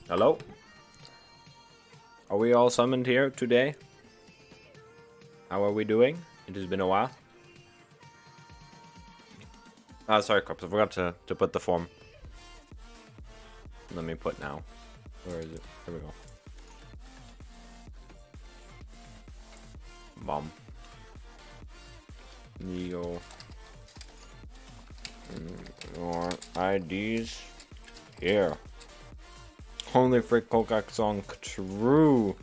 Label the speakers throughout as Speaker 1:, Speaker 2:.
Speaker 1: Hello? Are we all summoned here today? How are we doing? It has been a while. Sorry, Corpse. I forgot to put the form. Let me put now. Where is it? Here we go. Bomb. Neo. Your IDs here. Only for Kokak song true.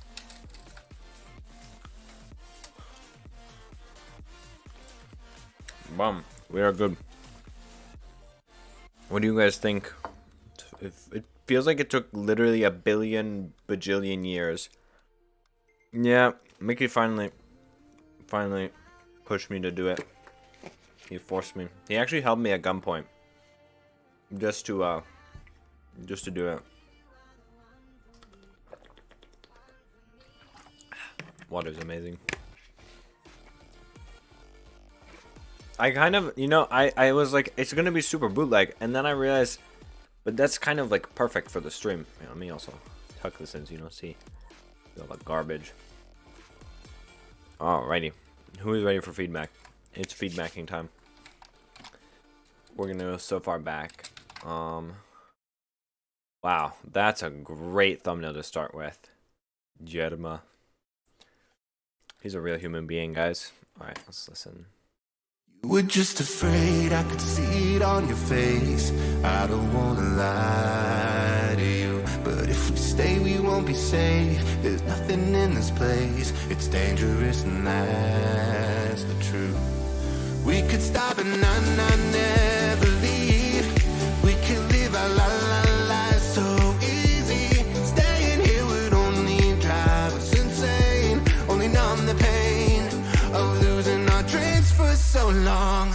Speaker 1: Bum. We are good. What do you guys think? It feels like it took literally a billion bajillion years. Yeah, Mickey finally pushed me to do it. He forced me. He actually held me at gunpoint. Just to do it. Water's amazing. I kind of, I was like, it's gonna be super bootleg, and then I realized, but that's kind of like perfect for the stream. Let me also tuck this in so you don't see all the garbage. Alrighty. Who is ready for feedback? It's feedbacking time. We're gonna go so far back. Wow, that's a great thumbnail to start with. Jerma. He's a real human being, guys. Alright, let's listen.
Speaker 2: You were just afraid, I could see it on your face. I don't wanna lie to you, but if we stay we won't be safe. There's nothing in this place, it's dangerous and that's the truth. We could stop and not never leave. We could live our lives so easy. Staying here would only drive us insane, only numb the pain of losing our dreams for so long.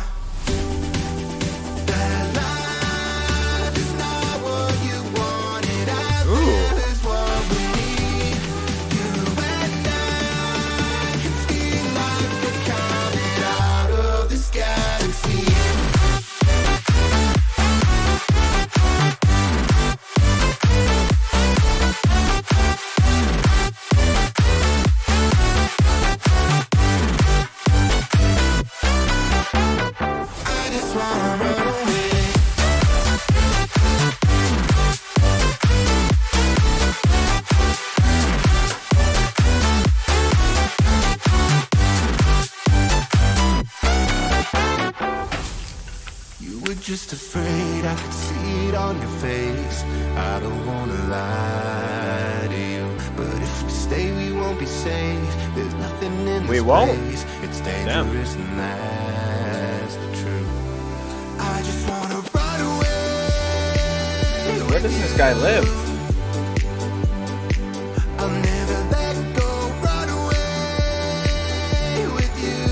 Speaker 2: That life is not what you wanted. I feel is what we need. You and I can feel like we're coming out of this galaxy. I just wanna run away. You were just afraid, I could see it on your face. I don't wanna lie to you, but if we stay we won't be safe. There's nothing in this
Speaker 1: We won't?
Speaker 2: place, it's dangerous and that's the truth. I just wanna run away.
Speaker 1: Where does this guy live?
Speaker 2: I'll never let go, run away with you.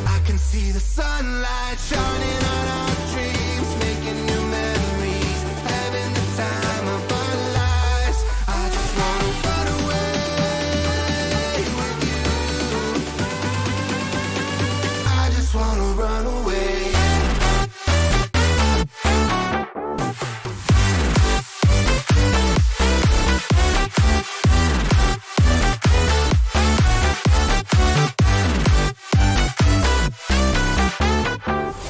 Speaker 2: I can see the sunlight shining on our dreams, making new memories, having the time of our lives. I just wanna run away with you. I just wanna run away.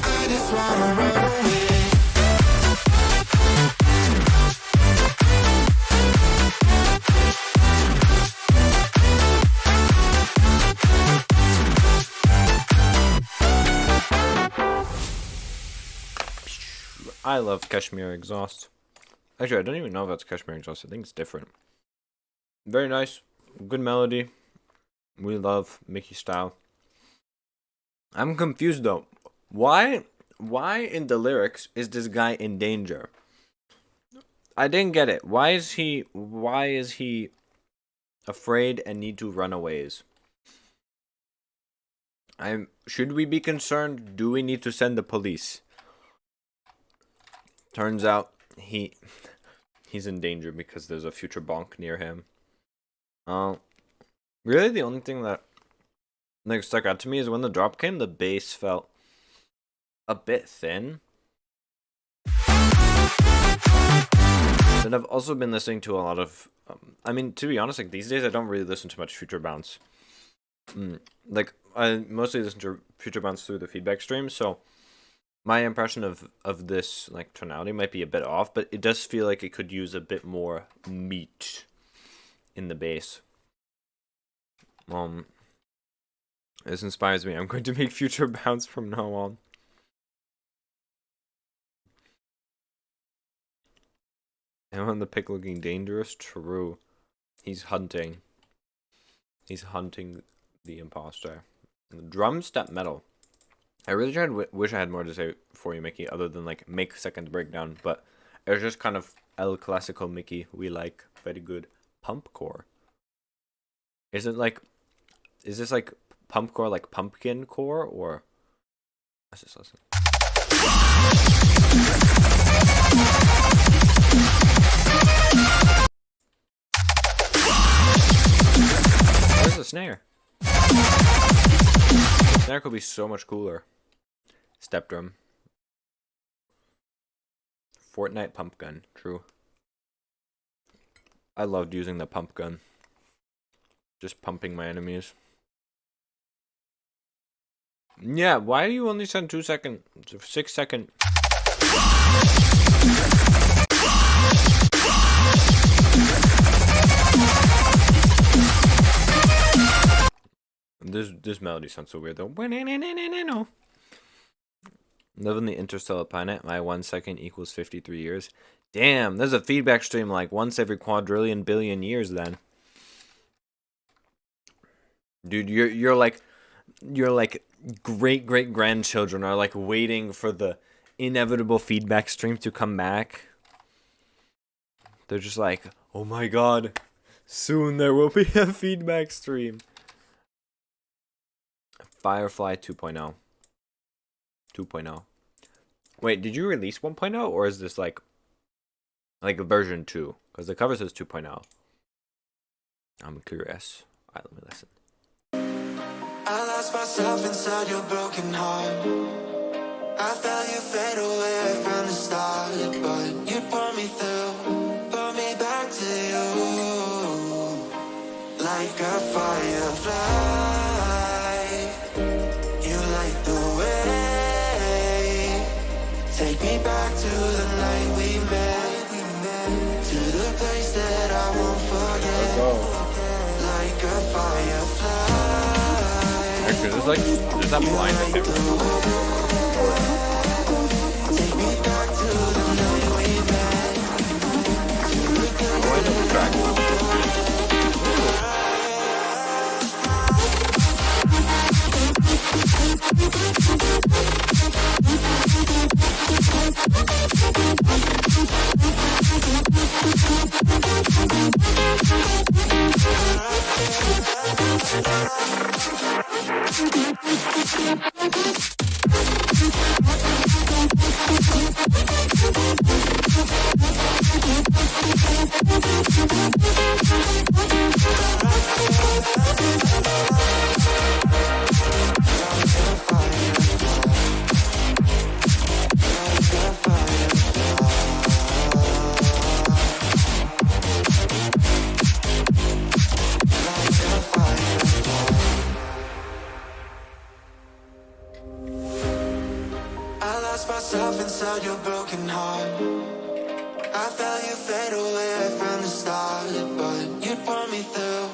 Speaker 2: I just wanna run away.
Speaker 1: I love Kashmir Exhaust. Actually, I don't even know if that's Kashmir Exhaust. I think it's different. Very nice. Good melody. We love Mickey style. I'm confused though. Why in the lyrics is this guy in danger? I didn't get it. Why is he afraid and need to run aways? Should we be concerned? Do we need to send the police? Turns out he's in danger because there's a future bonk near him. Really the only thing that like stuck out to me is when the drop came, the bass felt a bit thin. Then I've also been listening to a lot of, I mean, to be honest, like these days I don't really listen to much Future Bounce. Like I mostly listen to Future Bounce through the feedback stream, so my impression of this like tonality might be a bit off, but it does feel like it could use a bit more meat in the bass. This inspires me. I'm going to make Future Bounce from now on. Am I on the pick looking dangerous? True. He's hunting. He's hunting the imposter. Drum step metal. I really wish I had more to say for you, Mickey, other than like make second breakdown, but it was just kind of El Clasico Mickey. We like very good pumpcore. Is this like pumpcore like pumpkin core or? Let's just listen. Where's the snare? The snare could be so much cooler. Step drum. Fortnite pump gun. True. I loved using the pump gun. Just pumping my enemies. Yeah, why do you only send 2 second, 6 second? This melody sounds so weird though. Living the interstellar planet, my 1 second equals 53 years. Damn, there's a feedback stream like once every quadrillion billion years then. Dude, you're like great grandchildren are like waiting for the inevitable feedback stream to come back. They're just like, oh my god, soon there will be a feedback stream. Firefly 2.0. 2.0. Wait, did you release 1.0 or is this like version 2? Because the cover says 2.0. I'm curious. Alright, let me listen.
Speaker 2: I lost myself inside your broken heart. I felt you fade away from the start, but you pulled me through, brought me back to you. Like a firefly, you light the way. Take me back to the night we met, to the place that I won't forget. Like a firefly.
Speaker 1: Actually, there's that blind I can't
Speaker 2: inside your broken heart. I felt you fade away from the start, but you pulled me through,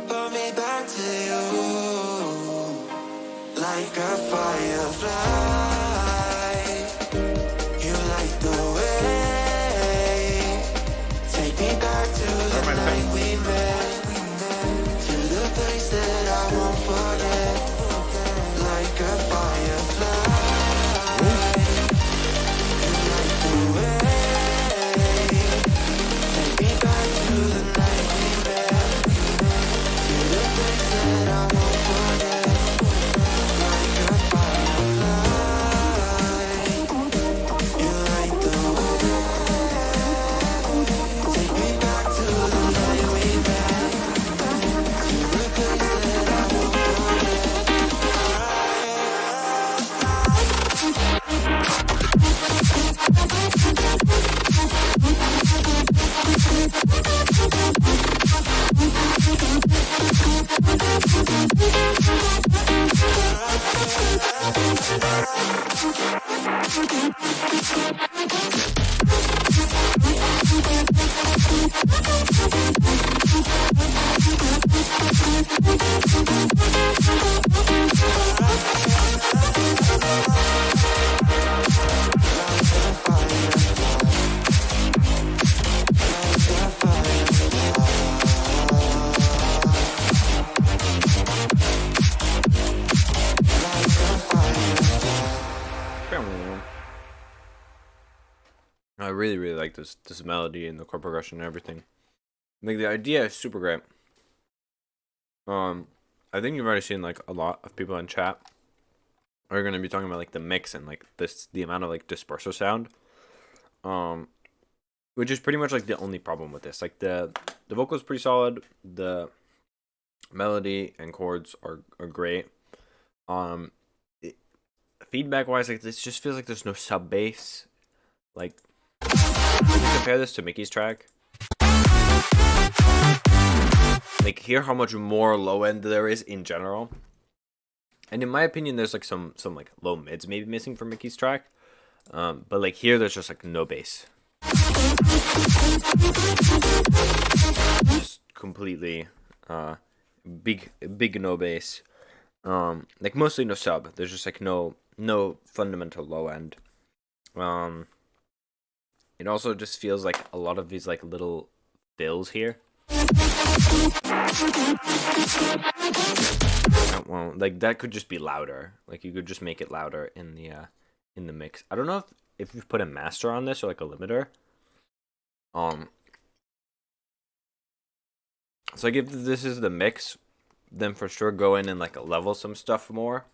Speaker 2: brought me back to you. Like a firefly, you light the way. Take me back to the night we met, to the place that I won't forget. Like a firefly.
Speaker 1: I really like this melody and the chord progression and everything. Like the idea is super great. I think you've already seen like a lot of people in chat are gonna be talking about like the mix and like the amount of like disperser sound. Which is pretty much like the only problem with this. Like the vocal is pretty solid, the melody and chords are great. Feedback wise, like this just feels like there's no sub bass. Like when you compare this to Mickey's track, like hear how much more low end there is in general. And in my opinion, there's like some like low mids maybe missing from Mickey's track. But like here, there's just like no bass. Just completely big no bass. Like mostly no sub. There's just like no fundamental low end. It also just feels like a lot of these like little fills here. Well, like that could just be louder. Like you could just make it louder in the mix. I don't know if you've put a master on this or like a limiter. So like if this is the mix, then for sure go in and like level some stuff more.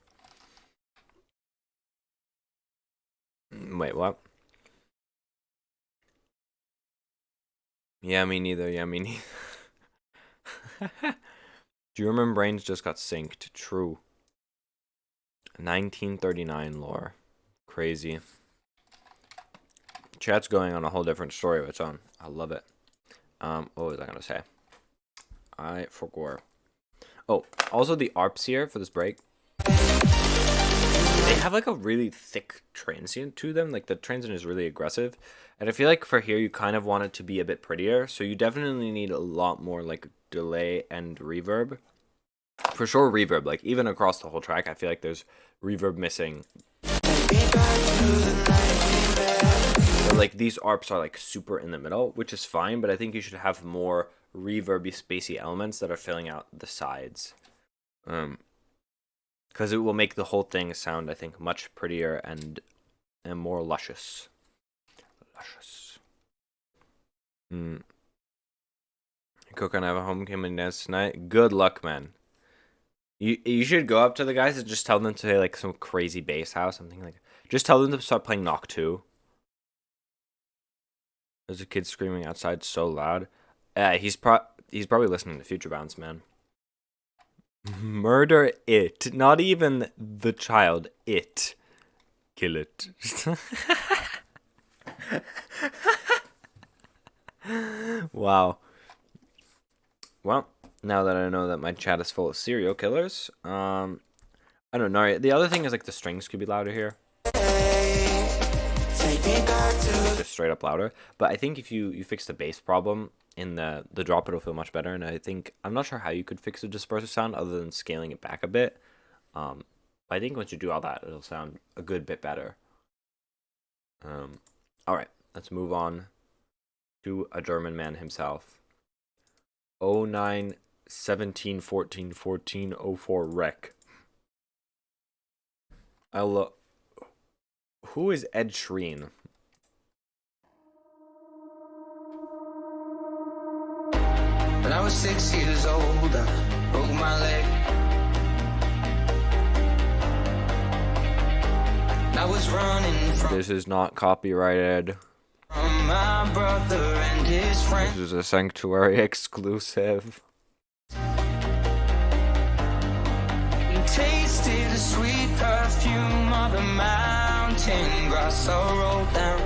Speaker 1: Wait, what? Yeah, me neither. Yeah, me neither. Do you remember Brains just got synced? True. 1939 lore. Crazy. Chat's going on a whole different story of its own. I love it. What was I gonna say? I forgot. Oh, also the ARPs here for this break. They have like a really thick transient to them. Like the transient is really aggressive. And I feel like for here you kind of want it to be a bit prettier. So you definitely need a lot more like delay and reverb. For sure reverb. Like even across the whole track I feel like there's reverb missing. But like these ARPs are like super in the middle, which is fine. But I think you should have more reverby spacey elements that are filling out the sides. Because it will make the whole thing sound, I think, much prettier and more luscious. Cook and I have a homecoming dance tonight. Good luck, man. You should go up to the guys and just tell them to play like some crazy bass house, something like. Just tell them to start playing Knock 2. There's a kid screaming outside so loud. He's probably listening to Future Bounce, man. Murder it. Not even the child. It. Kill it. Wow. Well, now that I know that my chat is full of serial killers, I don't know. The other thing is like the strings could be louder here. Just straight up louder. But I think if you fix the bass problem in the drop, it'll feel much better. And I think I'm not sure how you could fix the disperser sound other than scaling it back a bit. But I think once you do all that, it'll sound a good bit better. All right, let's move on to a German man himself. 09 17 14 14 04 Rec. Who is Ed Sheeran?
Speaker 3: When I was 6 years old, I broke my leg. I was running from
Speaker 1: This is not copyrighted.
Speaker 3: my brother and his friends.
Speaker 1: This is a Sanctuary exclusive.
Speaker 3: We tasted the sweet perfume of the mountain grass I rolled down.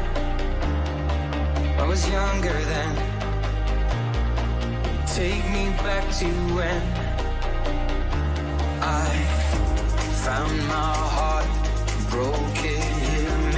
Speaker 3: I was younger then. Take me back to when I found my heart, broke it,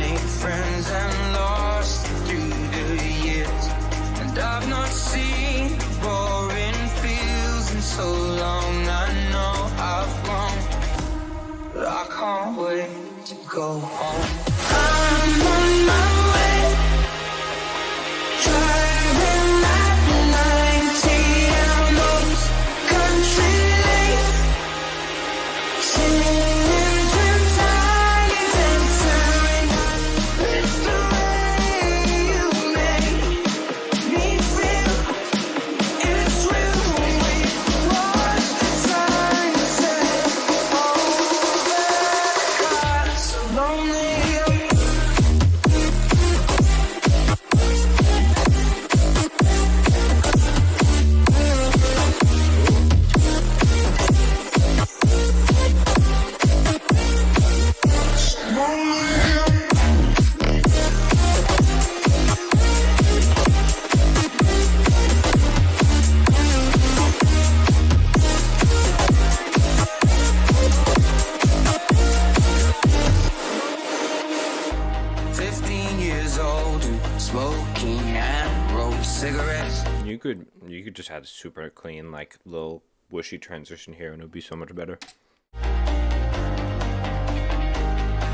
Speaker 3: 15 years old, smoking and roll cigarettes.
Speaker 1: You could just have a super clean, like, little wishy transition here, and it would be so much better.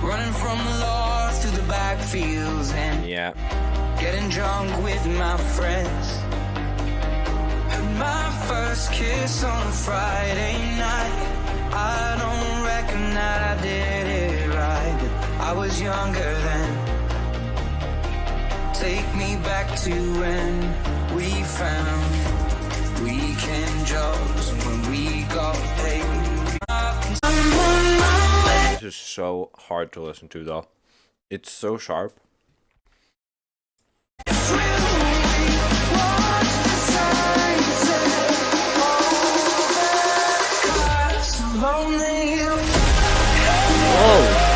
Speaker 3: Running from the law through the backfields and
Speaker 1: Yeah.
Speaker 3: getting drunk with my friends. Had my first kiss on a Friday night. I don't reckon that I did it right, but I was younger then. Take me back to when we found weekend jobs, when we got paid.
Speaker 1: This is so hard to listen to, though. It's so sharp. Whoa!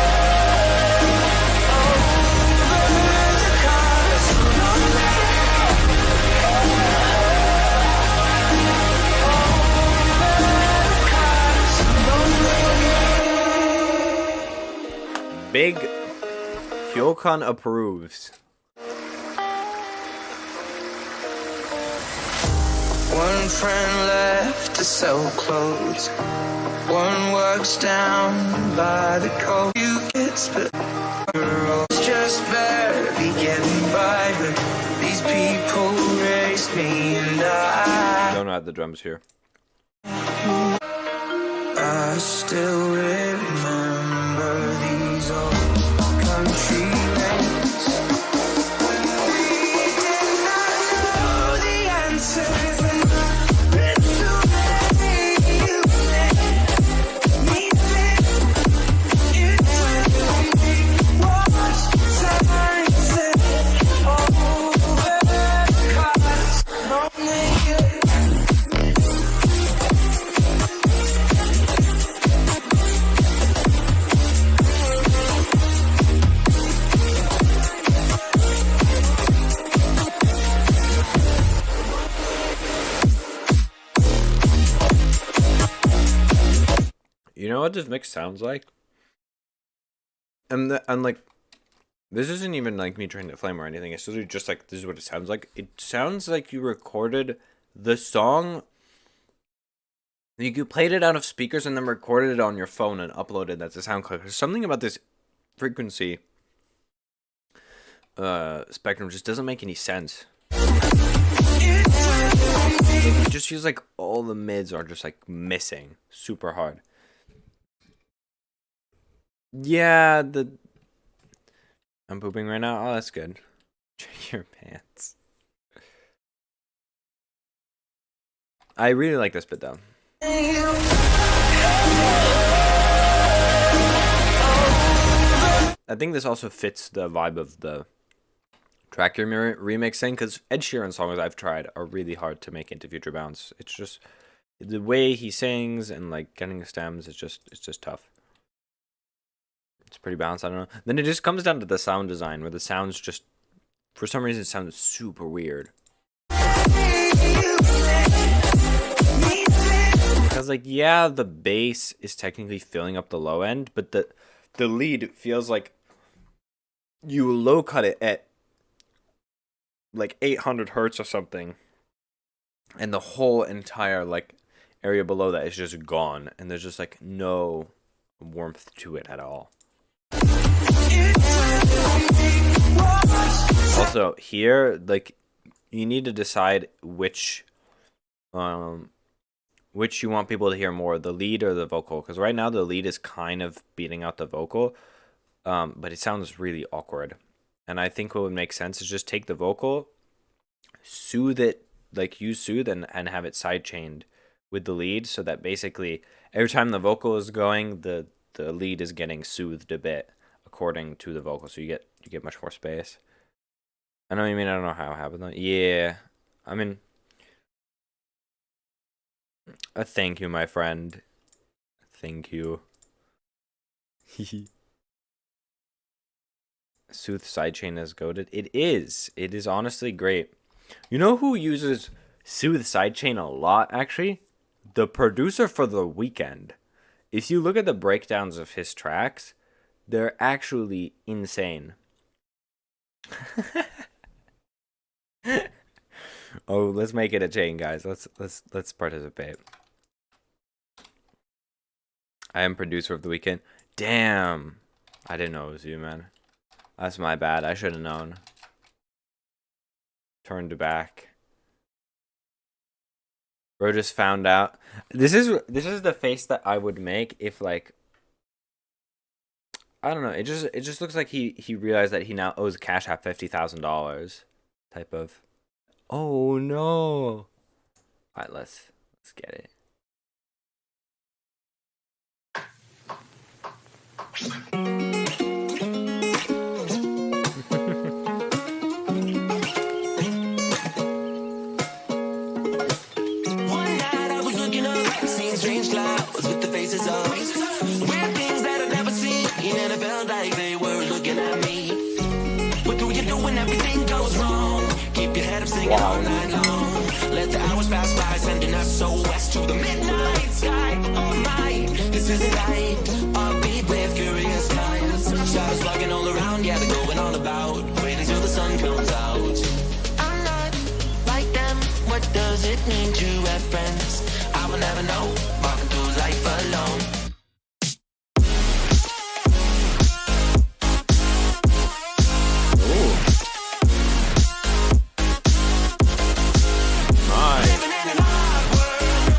Speaker 1: Big Hyokan approves.
Speaker 3: One friend left to sell clothes. One works down by the coast. You get split. Just barely getting by, but these people race me and
Speaker 1: Don't add the drums here.
Speaker 3: I still remember these old country lanes when we did not know the answers. It's the way you make me feel. It's when we watch the sunset over the cars. Lonely.
Speaker 1: You know what this mix sounds like? And like, this isn't even like me trying to flame or anything. It's literally just like, this is what it sounds like. It sounds like you recorded the song. You played it out of speakers and then recorded it on your phone and uploaded that to SoundCloud. There's something about this frequency spectrum just doesn't make any sense. It just feels like all the mids are just like missing super hard. Yeah, I'm pooping right now. Oh, that's good. Check your pants. I really like this bit though. I think this also fits the vibe of the track you're remixing, because Ed Sheeran songs I've tried are really hard to make into Future Bounce. It's just the way he sings and like getting the stems. It's just tough. It's pretty balanced. I don't know. Then it just comes down to the sound design, where the sounds just, for some reason, sound super weird. Because like, yeah, the bass is technically filling up the low end, but the lead feels like you low cut it at like 800 hertz or something, and the whole entire like area below that is just gone, and there's just like no warmth to it at all. Also here, like, you need to decide which you want people to hear more, the lead or the vocal, because right now the lead is kind of beating out the vocal, but it sounds really awkward. And I think what would make sense is just take the vocal, soothe it, like use soothe and have it sidechained with the lead, so that basically every time the vocal is going, the lead is getting soothed a bit according to the vocal, so you get much more space. I know what you mean. I don't know how it happened though. Yeah, I mean, thank you, my friend. Thank you. Sooth sidechain is goated. It is. It is honestly great. You know who uses Sooth sidechain a lot, actually? The producer for The Weeknd. If you look at the breakdowns of his tracks, they're actually insane. Oh, let's make it a chain, guys. Let's participate. I am producer of the weekend. Damn. I didn't know it was you, man. That's my bad. I should have known. Turned back. Bro just found out. This is the face that I would make if, like, I don't know. It just looks like he realized that he now owes Cash App $50,000 type of. Oh no. All right, let's get it.
Speaker 3: One night I was looking up, seeing strange clouds with the faces of weird things that I've never seen, and it felt like they were looking at me. What do you do when everything goes wrong? Keep your head up, singing all night long. Let the hours pass by, sending us so west to the midnight sky. Oh my, this isn't right. Upbeat with curious minds. Stars walking all around, yeah, they're going all about. Waiting till the sun comes out. I'm not like them. What does it mean to have friends? I will never know. Walking through life alone. Living in an odd world,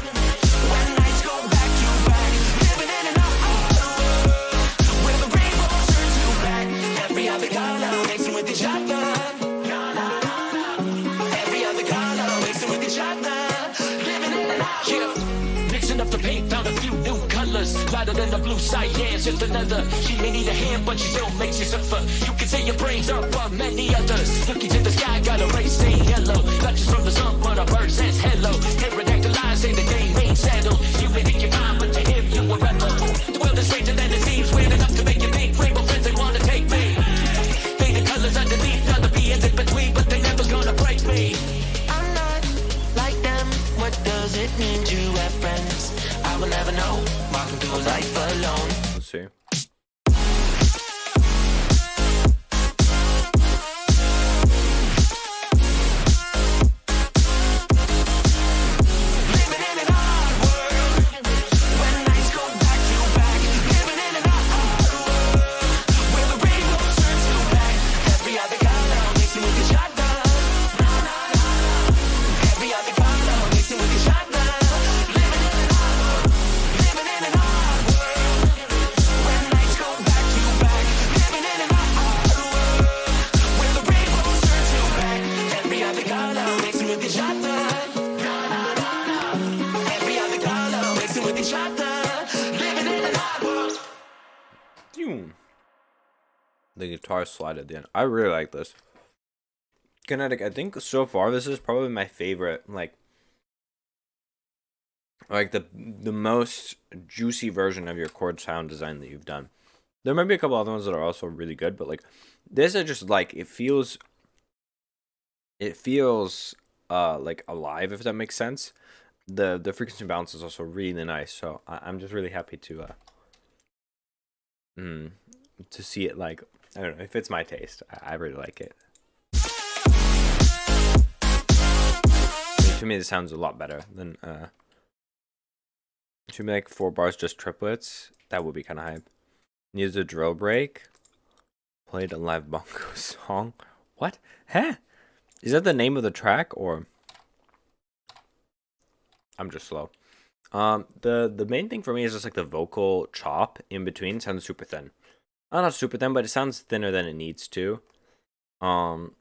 Speaker 3: when nights go back to back. Living in an odd world, where the rainbow turns to black. Every other color mixing with each other. Every other color mixing with each other. Living in an odd world. Mixing up the paint, found a few new colors. Lighter than the blue side, yeah, it's just another. She may need a hand, but she still makes you suffer. You can say your brains are above many others. Looking to the sky, got a race saying yellow. Touches from the sun, but a bird says hello. Pterodactyl say the game ain't settled. You may think you're fine, but to him you a rebel. The world is stranger than it seems. Weird enough to make you think. Rainbow friends, they wanna take me. Faded colors underneath, other beings in between, but they never gonna break me. I'm not like them. What does it mean to have friends? I will never know. Walking through life alone.
Speaker 1: Let's see.
Speaker 3: Living in an odd world, when nights go back to back. Living in an odd world, where the rainbow turns to black. Every other color mixing with each other. Every other color mixing with each other. Living in an odd world, living in an odd world, when nights go back to back. Living in an odd world, where the rainbow turns to black. Every other color mixing with each other. Every other color mixing with each other. Living in an odd world.
Speaker 1: Phew. The guitar slide at the end. I really like this. Kinetic, I think so far this is probably my favorite, like the most juicy version of your chord sound design that you've done. There might be a couple other ones that are also really good, but like this is just like it feels like alive, if that makes sense. The frequency balance is also really nice, so I'm just really happy to see it. Like, I don't know, it fits my taste. I really like it. To me, this sounds a lot better than should be like 4 bars, just triplets. That would be kind of hype. Needs a drill break. Played a live bongo song. What? Huh? Is that the name of the track, or I'm just slow? The main thing for me is just like the vocal chop in between sounds super thin. Not super thin, but it sounds thinner than it needs to. And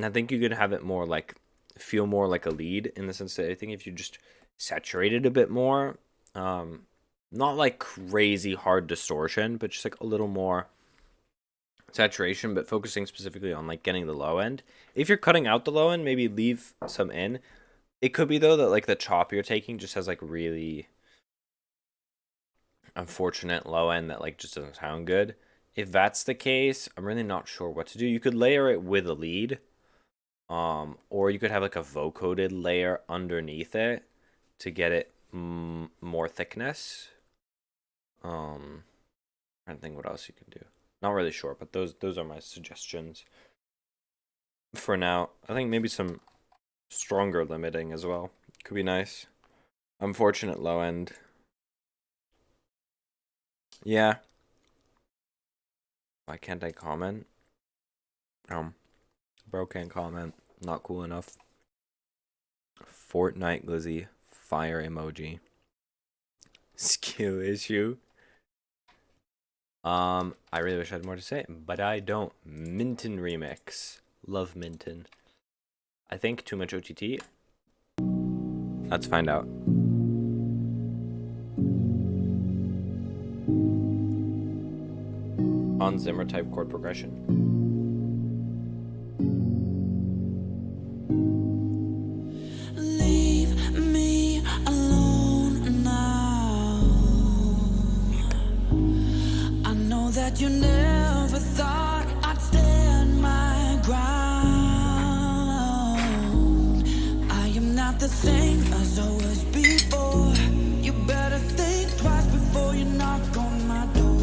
Speaker 1: I think you could have it more like feel more like a lead, in the sense that I think if you just saturate it a bit more, not like crazy hard distortion, but just like a little more saturation, but focusing specifically on like getting the low end. If you're cutting out the low end, maybe leave some in. It could be though that like the chop you're taking just has like really unfortunate low end that like just doesn't sound good. If that's the case, I'm really not sure what to do. You could layer it with a lead, or you could have like a vocoded layer underneath it to get it more thickness. Trying to think what else you can do. Not really sure, but those are my suggestions. for now. I think maybe some stronger limiting as well could be nice. Unfortunate low end. Yeah. Why can't I comment? Bro can't comment. Not cool enough. Fortnite Glizzy fire emoji. Skill issue. I really wish I had more to say, but I don't. Minton remix. Love Minton. I think too much OTT. Let's find out. Hans Zimmer type chord progression.
Speaker 3: Leave me alone now. I know that you never thought I'd stand my ground. I am not the same as I was before. You better think twice before you knock on my door.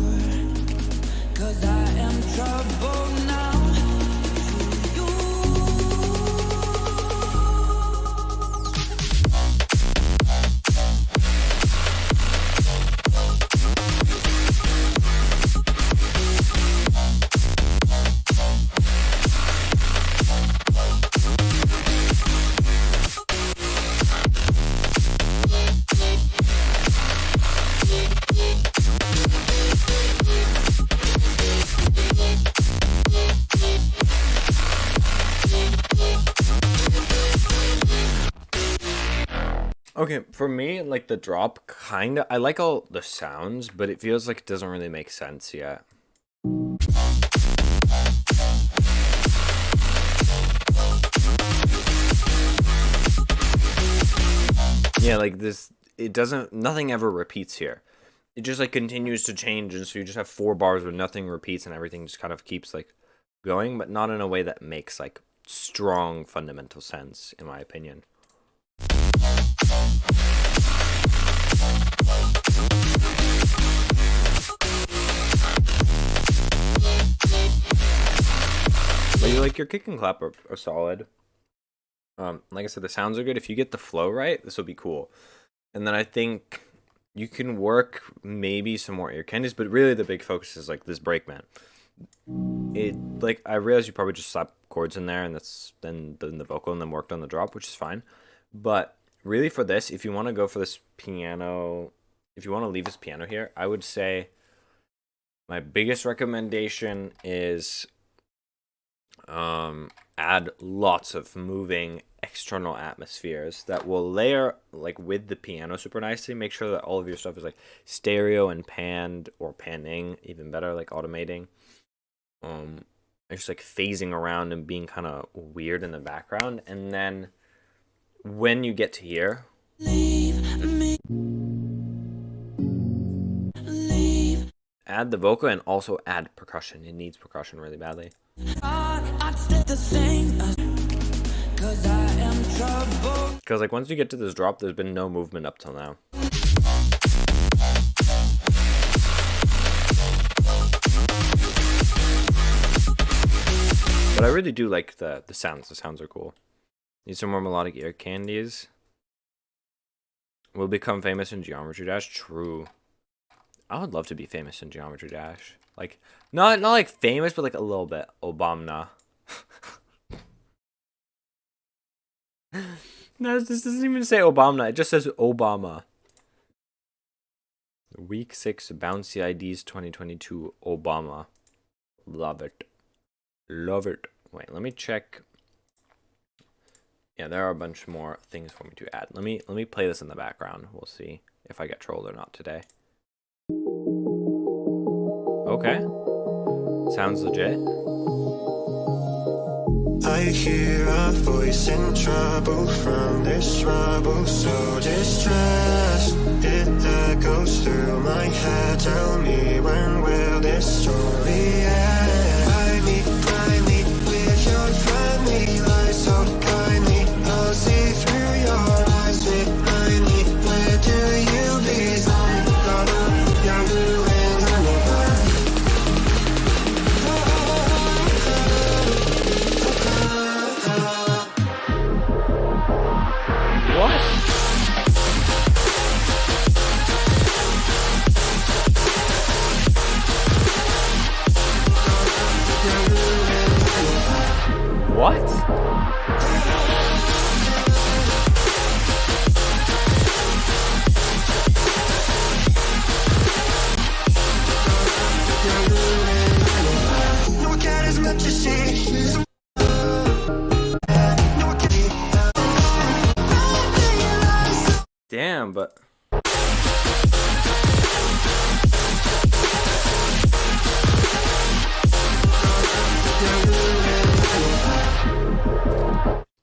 Speaker 3: 'Cause I am trouble now.
Speaker 1: Okay, for me, like the drop, kinda, I like all the sounds, but it feels like it doesn't really make sense yet. Yeah, like this, it doesn't, nothing ever repeats here. It just like continues to change, and so you just have 4 bars where nothing repeats and everything just kind of keeps like going, but not in a way that makes like strong fundamental sense, in my opinion. But you like your kick and clap are solid. Like I said, the sounds are good. If you get the flow right, this will be cool. And then I think you can work maybe some more ear candies, but really the big focus is like this breakman. It like I realize you probably just slap chords in there and that's then the vocal and then worked on the drop, which is fine. But really for this, if you want to go for this piano, if you want to leave this piano here, I would say my biggest recommendation is add lots of moving external atmospheres that will layer like with the piano super nicely. Make sure that all of your stuff is like stereo and panned or panning, even better, like automating. Just like phasing around and being kind of weird in the background, and then when you get to here, add the vocal and also add percussion. It needs percussion really badly. Because like once you get to this drop, there's been no movement up till now. But I really do like the sounds. The sounds are cool. Need some more melodic ear candies. Will become famous in Geometry Dash. True. I would love to be famous in Geometry Dash. Like not like famous, but like a little bit. Obama. No, this doesn't even say Obama. It just says Obama. Week 6 Bouncy IDs 2022 Obama. Love it. Love it. Wait, let me check. Yeah, there are a bunch more things for me to add. Let me play this in the background. We'll see if I get trolled or not today. Okay. Sounds legit.
Speaker 2: I hear a voice in trouble from this rubble, so distressed. It echoes through my head. Tell me, when will this story end? Guide me with your friendly lies so kindly. I'll see through your eyes. Behind me, where do you lead? I'm gonna, you're doing the
Speaker 1: What?
Speaker 3: No, I can't as much as she.
Speaker 1: Damn, but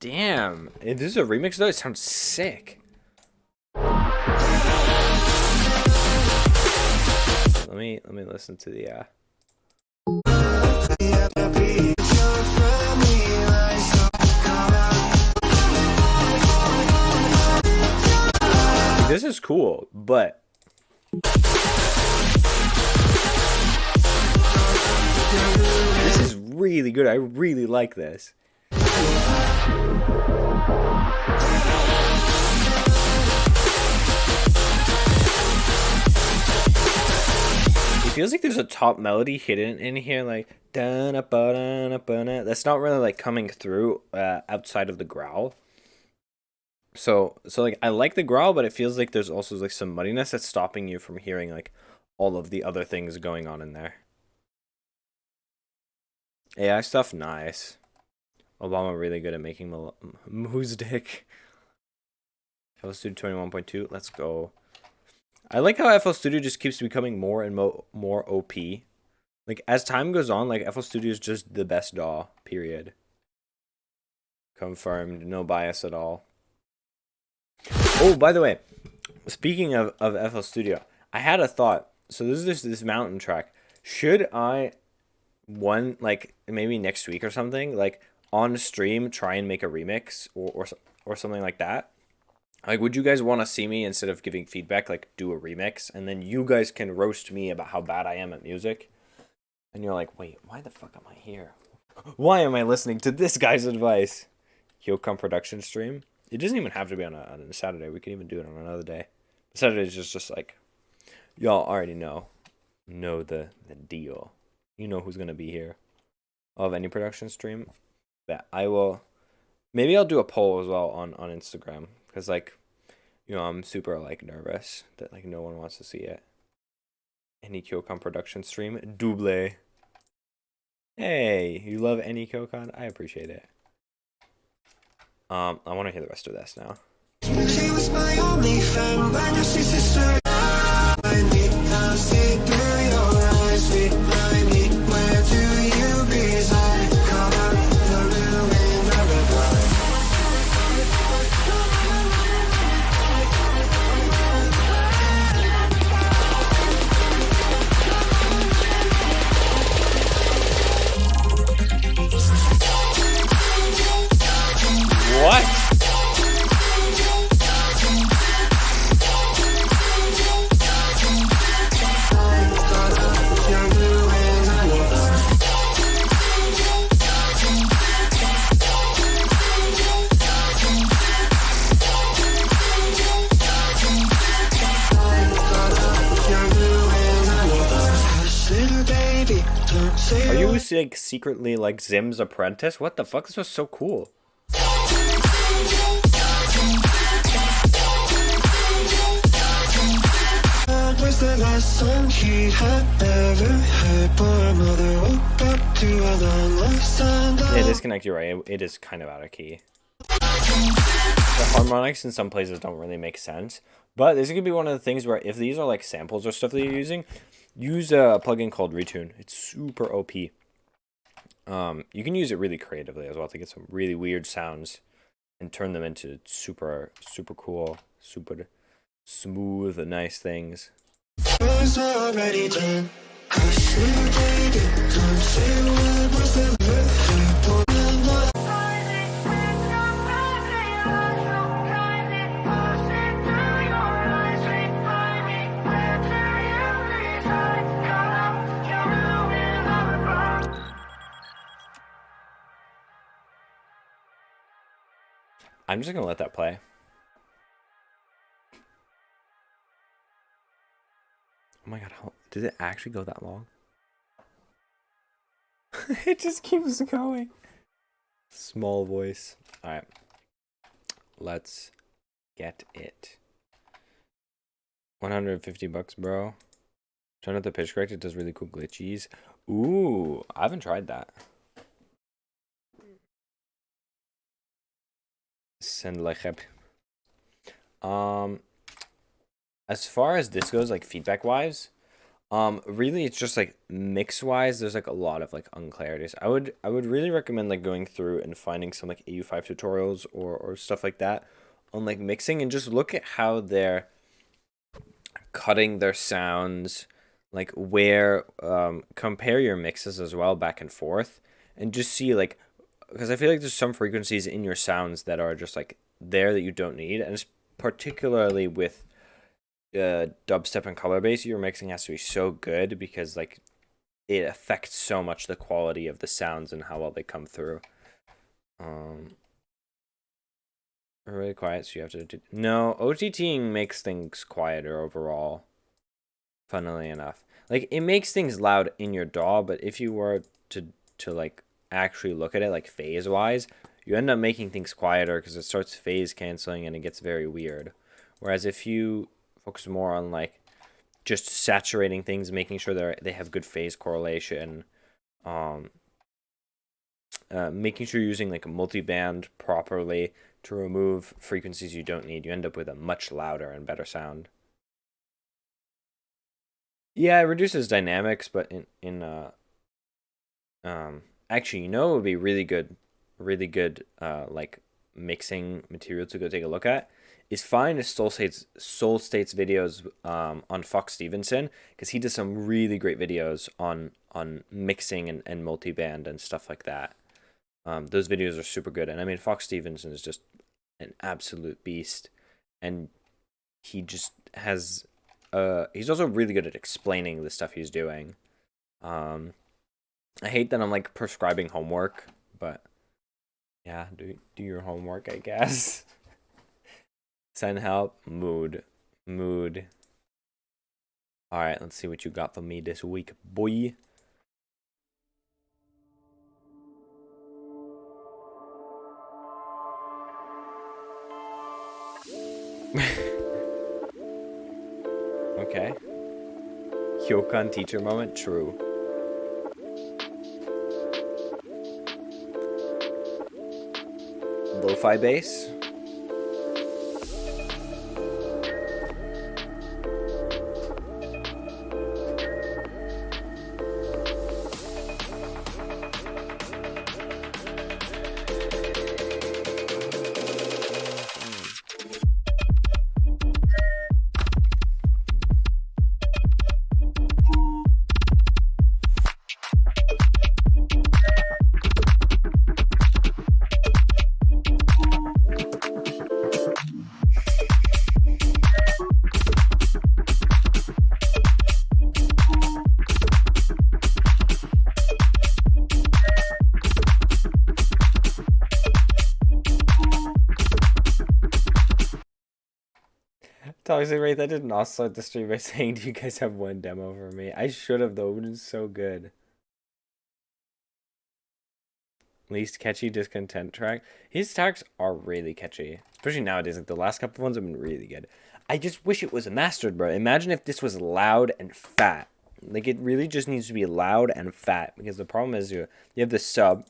Speaker 1: damn. If this is a remix though, it sounds sick. Let me listen to the This is cool, but this is really good. I really like this. It feels like there's a top melody hidden in here, like that's not really like coming through outside of the growl. So like I like the growl, but it feels like there's also like some muddiness that's stopping you from hearing like all of the other things going on in there. AI stuff, nice. Obama really good at making music. FL Studio 21.2, let's go. I like how FL Studio just keeps becoming more and more OP. Like, as time goes on, like, FL Studio is just the best DAW, period. Confirmed, no bias at all. Oh, by the way, speaking of FL Studio, I had a thought. So this is this mountain track. Should I, like, maybe next week or something, like, on stream, try and make a remix or something like that? Like, would you guys want to see me, instead of giving feedback, like, do a remix? And then you guys can roast me about how bad I am at music. And you're like, wait, why the fuck am I here? Why am I listening to this guy's advice? Kyocom production stream? It doesn't even have to be on a Saturday. We can even do it on another day. Saturday is just like, y'all already know the deal. You know who's going to be here. I'll have any production stream. But I will... Maybe I'll do a poll as well on Instagram. Because, like, you know, I'm super, like, nervous that, like, no one wants to see it. Any Kyocom production stream? Double. Hey, you love any Kyocom? I appreciate it. I want to hear the rest of this now.
Speaker 3: She was my only friend when your sister I need now see through your eyes remind me where do you reside? Caught up the ruin of a life.
Speaker 1: What? Are you like secretly like Zim's apprentice? What the fuck? This was so cool.
Speaker 3: Was the last song he had ever heard? Poor mother woke up to a long love song.
Speaker 1: Yeah, disconnect, you're right. It is kind of out of key. The harmonics in some places don't really make sense. But this could be one of the things where if these are like samples or stuff that you're using, use a plugin called Retune. It's super OP. You can use it really creatively as well to get some really weird sounds and turn them into super cool, super smooth, nice things.
Speaker 3: Was already done. Hush, little baby, don't say what was the
Speaker 1: I'm just gonna let that play. Oh my god, did it actually go that long? It just keeps going. Small voice. All right. Let's get it. 150 bucks, bro. Turn out the pitch correct. It does really cool glitchies. Ooh, I haven't tried that. Send like as far as this goes, like feedback wise, really it's just like mix wise, there's like a lot of like unclarities. I would really recommend like going through and finding some like AU5 tutorials or stuff like that on like mixing, and just look at how they're cutting their sounds, like where compare your mixes as well back and forth, and just see like, because I feel like there's some frequencies in your sounds that are just like there that you don't need, and it's particularly with dubstep and color bass, your mixing has to be so good because like it affects so much the quality of the sounds and how well they come through. Really quiet, so you have to do... No, OTTing makes things quieter overall, funnily enough. Like, it makes things loud in your DAW, but if you were to like actually look at it like phase wise, you end up making things quieter because it starts phase canceling and it gets very weird. Whereas if you focus more on like just saturating things, making sure they have good phase correlation, making sure you're using like a multi-band properly to remove frequencies you don't need, you end up with a much louder and better sound. Yeah, it reduces dynamics, but actually, you know, it would be really good like mixing material to go take a look at is find his Soul States videos on Fox Stevenson, because he does some really great videos on mixing and multi-band and stuff like that. Those videos are super good, and I mean Fox Stevenson is just an absolute beast, and he just has he's also really good at explaining the stuff he's doing. I hate that I'm like prescribing homework, but yeah, do your homework, I guess. Send help, mood. All right, let's see what you got for me this week, boy. Okay. Hyokan teacher moment, true. Lo-fi bass. Toxic Wraith, I did not start the stream by saying, do you guys have one demo for me? I should have, though. It would have been so good. Least catchy discontent track. His tracks are really catchy. Especially nowadays. Like, the last couple ones have been really good. I just wish it was mastered, bro. Imagine if this was loud and fat. Like, it really just needs to be loud and fat. Because the problem is you have the sub,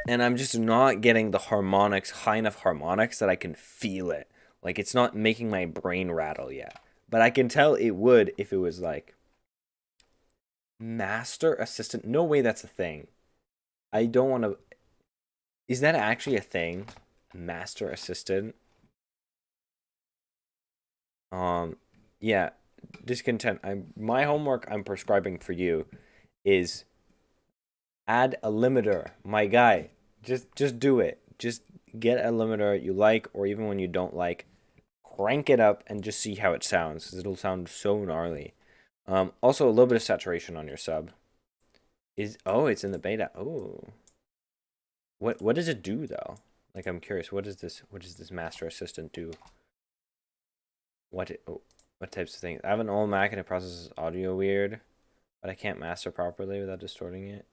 Speaker 1: and I'm just not getting the harmonics, high enough harmonics that I can feel it. Like, it's not making my brain rattle yet. But I can tell it would if it was, like, Master Assistant. No way that's a thing. I don't want to... Is that actually a thing? Master Assistant? Yeah. Discontent. My homework I'm prescribing for you is add a limiter. My guy. Just do it. Just get a limiter you like, or even when you don't like, crank it up and just see how it sounds, because it'll sound so gnarly. Also, a little bit of saturation on your sub. It's in the beta. Oh. What does it do though? Like, I'm curious. What does this Master Assistant do? What types of things? I have an old Mac and it processes audio weird, but I can't master properly without distorting it.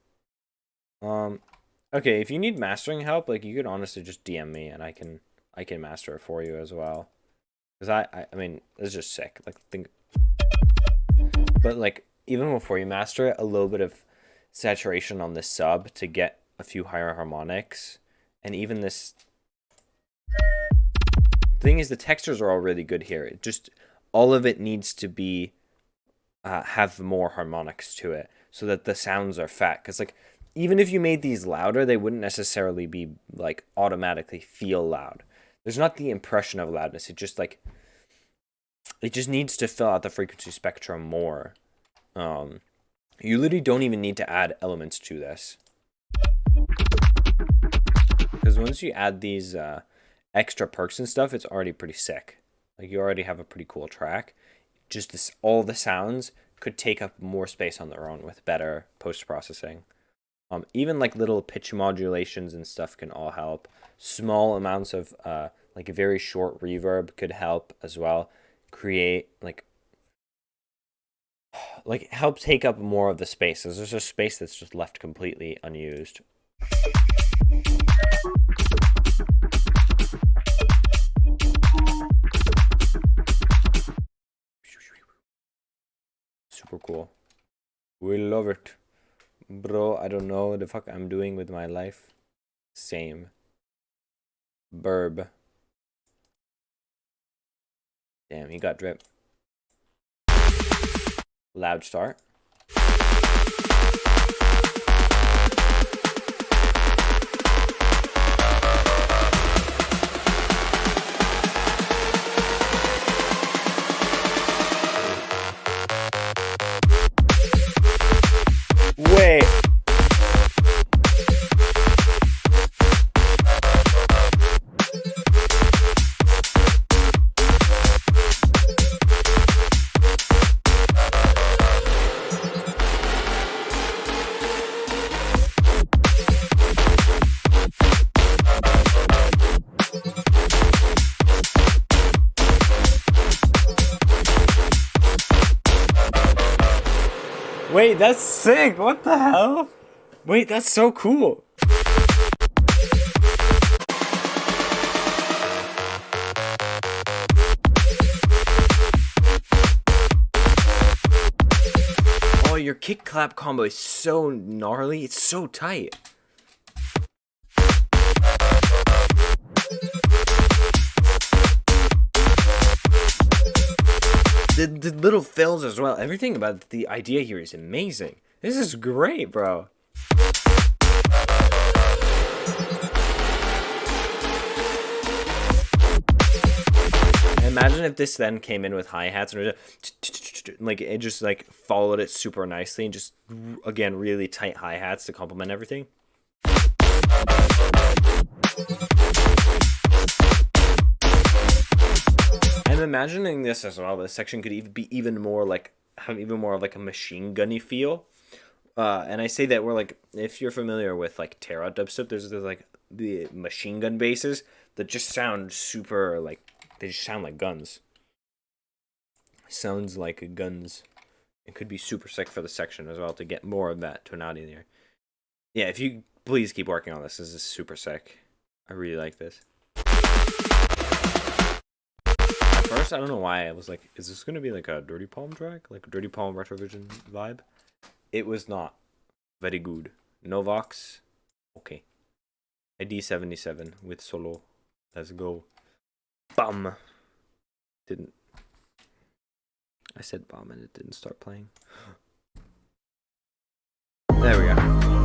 Speaker 1: Okay, if you need mastering help, like you could honestly just DM me and I can master it for you as well. Cause I mean, it's just sick. Like think, but like even before you master it, a little bit of saturation on the sub to get a few higher harmonics, and even this thing is the textures are all really good here. It just all of it needs to be have more harmonics to it so that the sounds are fat. Cause like even if you made these louder, they wouldn't necessarily be like automatically feel loud. There's not the impression of loudness. It just like it just needs to fill out the frequency spectrum more. You literally don't even need to add elements to this, because once you add these extra perks and stuff, it's already pretty sick. Like you already have a pretty cool track. Just this, all the sounds could take up more space on their own with better post-processing. Even like little pitch modulations and stuff can all help. Small amounts of like a very short reverb could help as well. Create like help take up more of the space. There's a space that's just left completely unused. Super cool. We love it. Bro, I don't know what the fuck I'm doing with my life. Same. Burb. Damn, he got drip. Loud start. Wait. Wait, that's sick. What the hell? Wait, that's so cool. Oh, your kick clap combo is so gnarly. It's so tight. The little fills as well. Everything about the idea here is amazing. This is great, bro. Imagine if this then came in with hi-hats and like it just like followed it super nicely and just again really tight hi-hats to complement everything. I'm imagining this as well. This section could even be even more like have even more of like a machine gunny feel. And I say that we're like, if you're familiar with like Terra dubstep, there's like the machine gun basses that just sound super like they just sound like guns. Sounds like guns. It could be super sick for the section as well to get more of that tonality in there. Yeah, if you please keep working on this. This is super sick. I really like this. First, I don't know why I was like, is this going to be like a Dirty Palm track? Like a Dirty Palm Retrovision vibe? It was not. Very good. Novox. Okay. A D77 with solo. Let's go. Bum. Didn't. I said bum and it didn't start playing. There we go.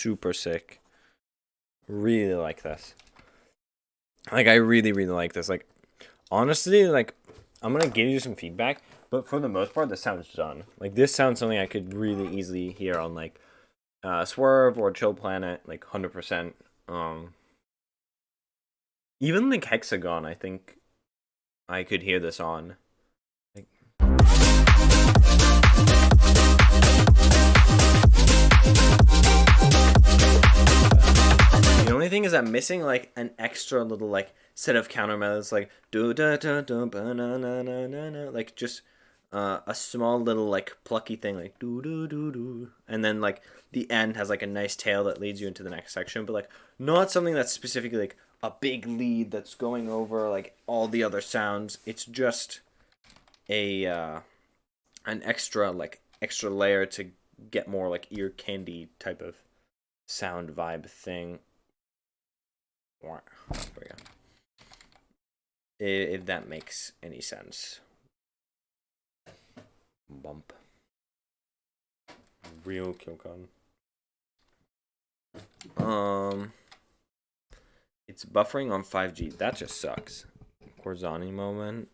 Speaker 1: super sick. Really like this. Like, I really, really like this. Like, honestly, like, I'm gonna give you some feedback, but for the most part, this sounds done. Like, this sounds something I could really easily hear on, like, Swerve or Chill Planet, like, 100%. Even, like, Hexagon, I think I could hear this on. Like, the only thing is I'm missing like an extra little like set of counter melodies, like do da da da ba na na na na na, like just a small little like plucky thing like do do do do, and then like the end has like a nice tail that leads you into the next section, but like not something that's specifically like a big lead that's going over like all the other sounds. It's just a an extra layer to get more like ear candy type of sound vibe thing. There we go. If that makes any sense. Bump. Real Kyokon. It's buffering on 5G. That just sucks. Korzani moment.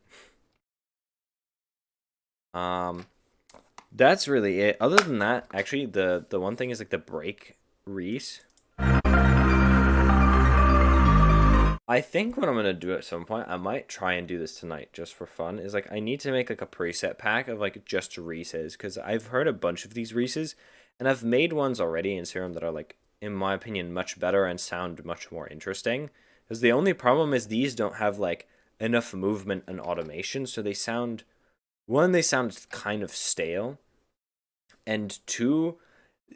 Speaker 1: That's really it. Other than that, actually, the one thing is like the break Reese. I think what I'm gonna do at some point, I might try and do this tonight just for fun, is like I need to make like a preset pack of like just Reese's, because I've heard a bunch of these Reese's, and I've made ones already in Serum that are like, in my opinion, much better and sound much more interesting. Because the only problem is these don't have like enough movement and automation, so they sound, one, they sound kind of stale, and two,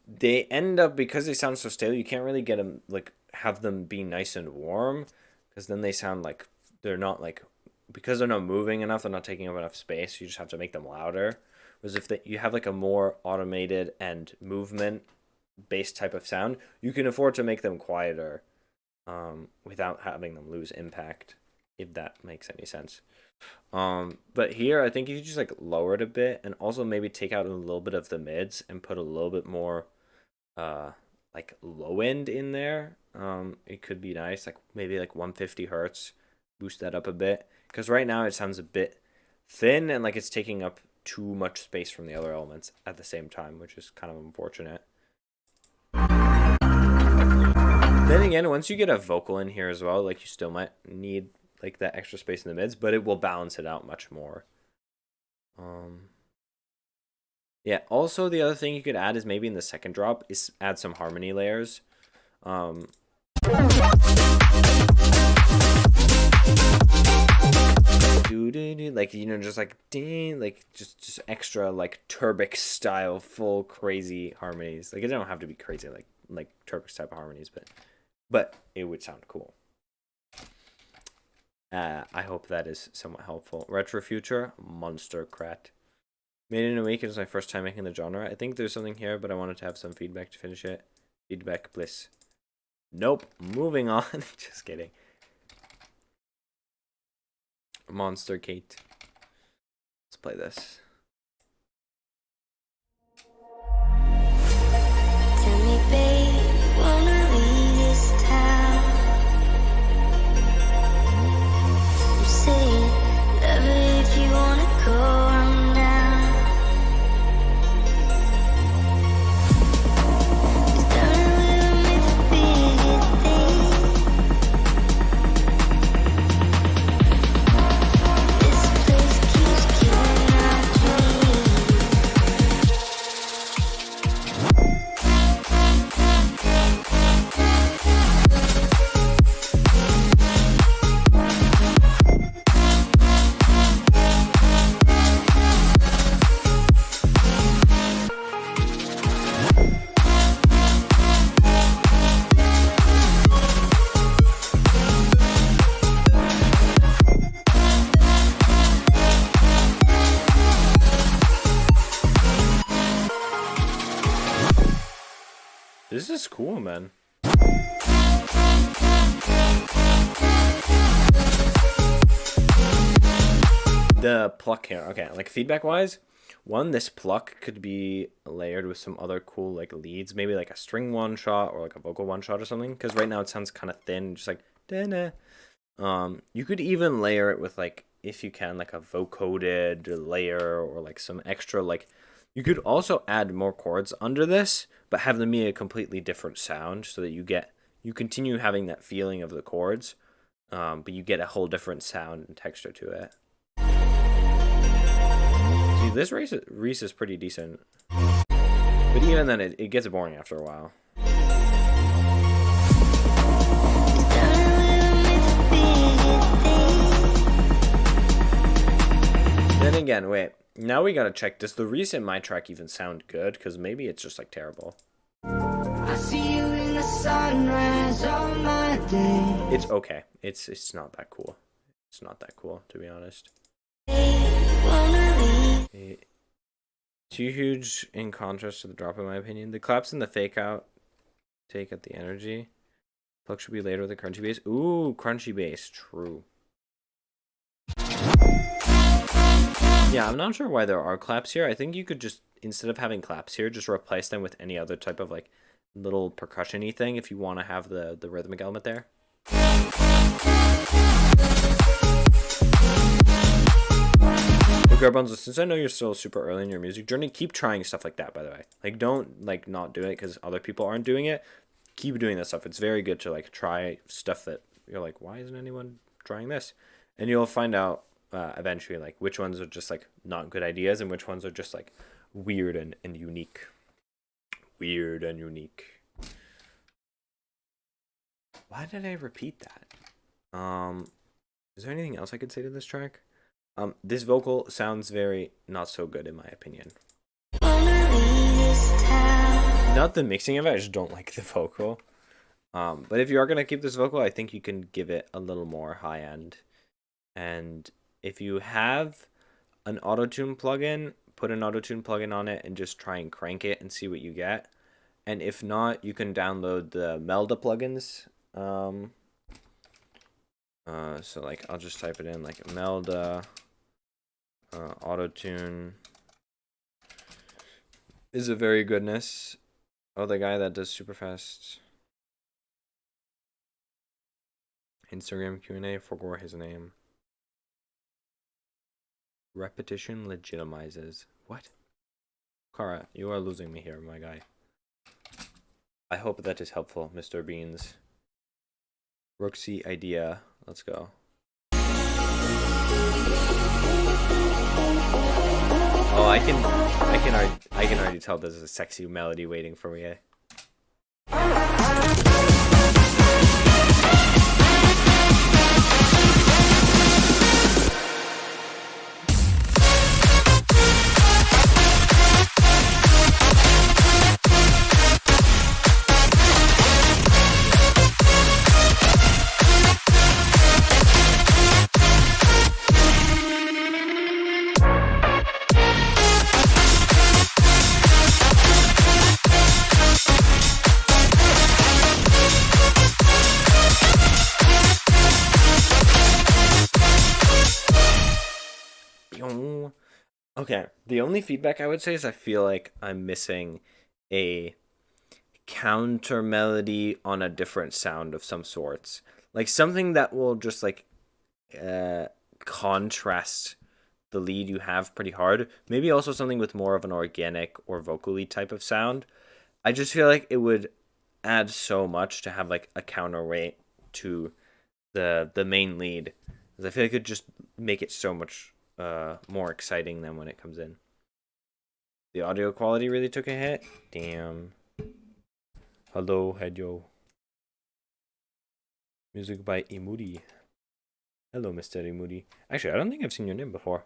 Speaker 1: they end up, because they sound so stale, you can't really get them like have them be nice and warm. Because then they sound like they're not like, because they're not moving enough, they're not taking up enough space, you just have to make them louder. Whereas if you have like a more automated and movement based type of sound, you can afford to make them quieter without having them lose impact, if that makes any sense. But here I think you just like lower it a bit, and also maybe take out a little bit of the mids and put a little bit more like low end in there. It could be nice, like maybe like 150 hertz, boost that up a bit, because right now it sounds a bit thin and like it's taking up too much space from the other elements at the same time, which is kind of unfortunate. Then again, once you get a vocal in here as well, like you still might need like that extra space in the mids, but it will balance it out much more. Yeah, also the other thing you could add is maybe in the second drop is add some harmony layers. Like, you know, just like just extra like Turbix style full crazy harmonies. Like, it don't have to be crazy like Turbix type of harmonies, but it would sound cool. I hope that is somewhat helpful. Retro Future, Monster Crat. Made it in a week. It was my first time making the genre. I think there's something here, but I wanted to have some feedback to finish it. Feedback bliss. Nope. Moving on. Just kidding. Monster Kate. Let's play this.
Speaker 4: Tell me, babe, you wanna leave this town? You say, love it if you wanna go on down. Is there a limit for bigger things? This place keeps killing our dreams.
Speaker 1: This is cool, man. The pluck here. Okay, like feedback wise, One, this pluck could be layered with some other cool like leads, maybe like a string one shot or like a vocal one shot or something. Because right now it sounds kind of thin, just like da-na. You could even layer it with like, if you can, like a vocoded layer or like some extra like. You could also add more chords under this, but have them be a completely different sound so that you continue having that feeling of the chords, but you get a whole different sound and texture to it. See, this Reese is pretty decent, but even then it gets boring after a while. Then again, wait. Now we gotta check, does the Reese in my track even sound good? Because maybe it's just like terrible.
Speaker 4: I see you in the sunrise on my day.
Speaker 1: It's okay. It's not that cool. It's not that cool, to be honest. Too huge in contrast to the drop, in my opinion. The claps and the fake out take at the energy. Pluck should be later with a crunchy bass. Ooh, crunchy bass. True. Yeah, I'm not sure why there are claps here. I think you could just, instead of having claps here, just replace them with any other type of like little percussion-y thing if you want to have the rhythmic element there. Okay, Garbanzo, since I know you're still super early in your music journey, keep trying stuff like that, by the way. Like, don't like not do it because other people aren't doing it. Keep doing that stuff. It's very good to like try stuff that you're like, why isn't anyone trying this? And you'll find out eventually like which ones are just like not good ideas and which ones are just like weird and unique. Weird and unique. Why did I repeat that? Is there anything else I could say to this track? This vocal sounds very not so good in my opinion. Not the mixing of it, I just don't like the vocal. But if you are gonna keep this vocal, I think you can give it a little more high end. And if you have an auto-tune plugin, put an auto-tune plugin on it and just try and crank it and see what you get. And if not, you can download the Melda plugins. So like I'll just type it in like Melda auto-tune is a very goodness. Oh, the guy that does super fast Instagram Q&A, forgot his name. Repetition legitimizes. What? Kara, you are losing me here, my guy. I hope that is helpful, Mr. Beans. Rooksy idea. Let's go. Oh, I can already tell there's a sexy melody waiting for me. Okay, the only feedback I would say is I feel like I'm missing a counter melody on a different sound of some sorts. Like something that will just like contrast the lead you have pretty hard. Maybe also something with more of an organic or vocally type of sound. I just feel like it would add so much to have like a counterweight to the main lead. Because I feel like it could just make it so much more exciting than when it comes in. The audio quality really took a hit. Damn. Hello, Hedyo. Music by Imuri. Hello, Mr. Imuri. Actually, I don't think I've seen your name before.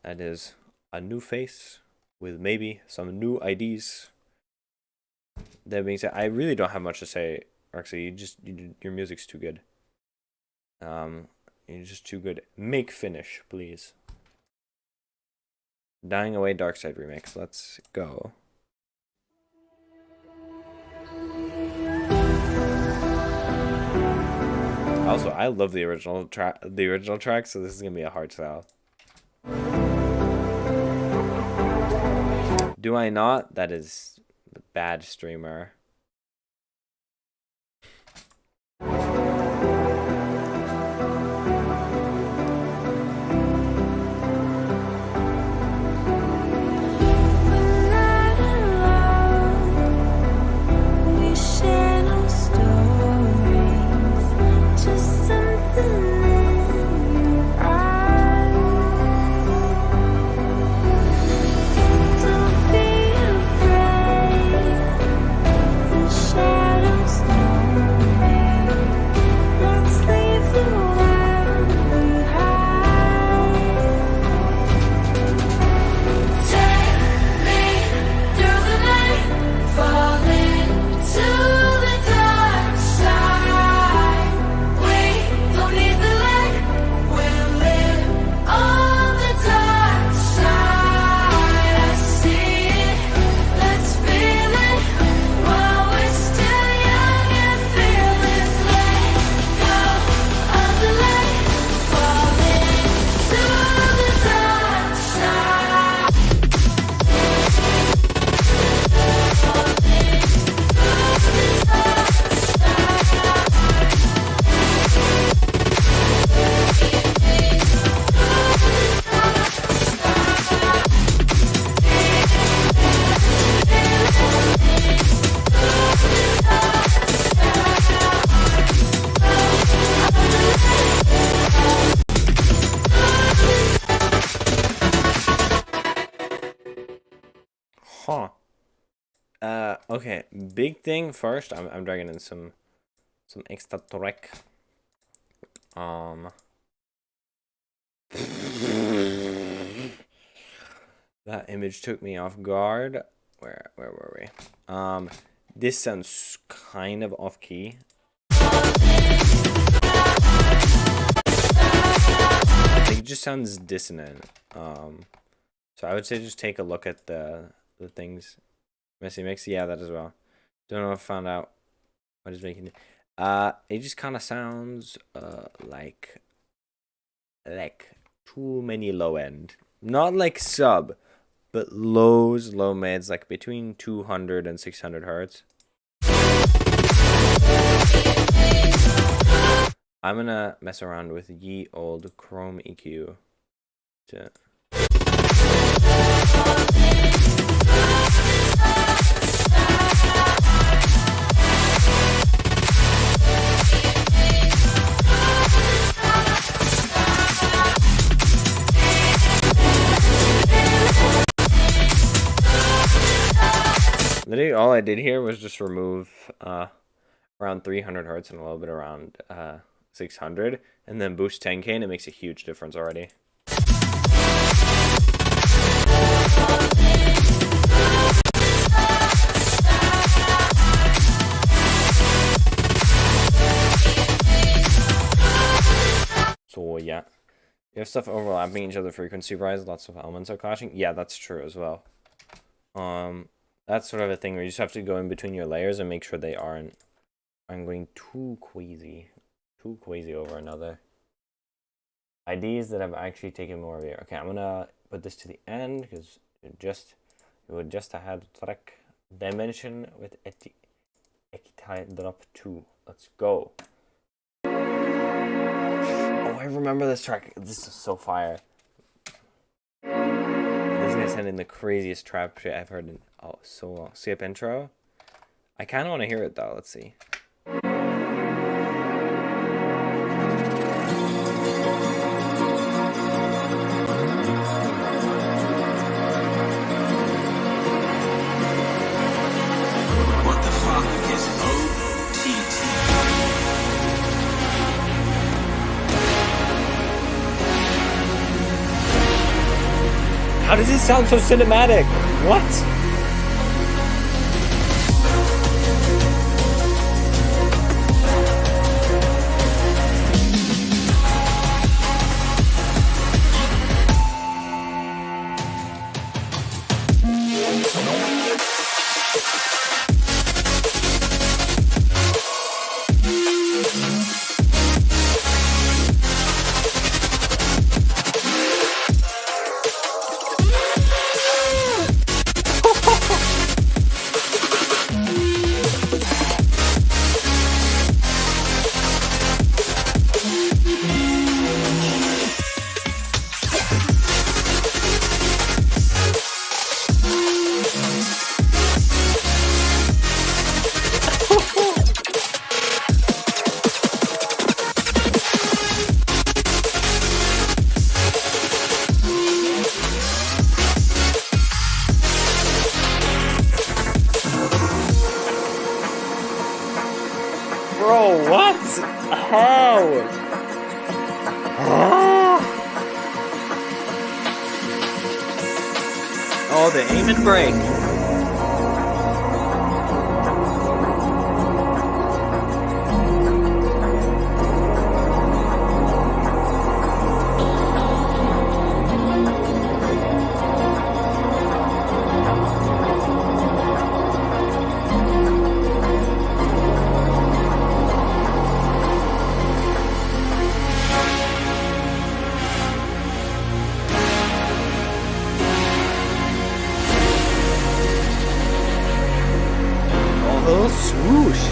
Speaker 1: That is a new face with maybe some new IDs. That being said, I really don't have much to say. Actually, your music's too good. You're just too good. Make finish, please. Dying Away Dark Side remix. Let's go. Also, I love the original track, so this is gonna be a hard sell. Do I not? That is a bad streamer.
Speaker 4: We share no stories, just something in your eyes. Don't be afraid, the shadows know me. Let's leave the world behind. Take me through the night, fall into the dark side. We don't need the light, we'll live on the dark side. I see it, let's feel it while we're still young and fearless. Let go of the light, fall into the dark side.
Speaker 1: Huh. Okay. Big thing first. I'm dragging in some extra track. That image took me off guard. Where were we? This sounds kind of off key. I think it just sounds dissonant. So I would say just take a look at the things. Messy mix, yeah, that as well. Don't know if I found out what is making it. It just kind of sounds like too many low end. Not like sub, but low mids, like between 200 and 600 hertz. I'm gonna mess around with ye old Chrome EQ to. Literally all I did here was just remove around 300 hertz and a little bit around 600, and then boost 10k, and it makes a huge difference already. So yeah, you have stuff overlapping each other frequency rise, lots of elements are clashing. Yeah, that's true as well. That's sort of a thing where you just have to go in between your layers and make sure they aren't going too queasy over another. Ideas that have actually taken more of your. Okay, I'm gonna put this to the end because you would just have had track dimension with Ekitai drop 2. Let's go. Oh, I remember this track. This is so fire. This is gonna send in the craziest trap shit I've heard in so long. Skip intro. I kind of want to hear it though. Let's see.
Speaker 5: What the fuck is OTT?
Speaker 1: How does this sound so cinematic? What? Bro, what? How? Oh, the aim and break. Oh, swoosh.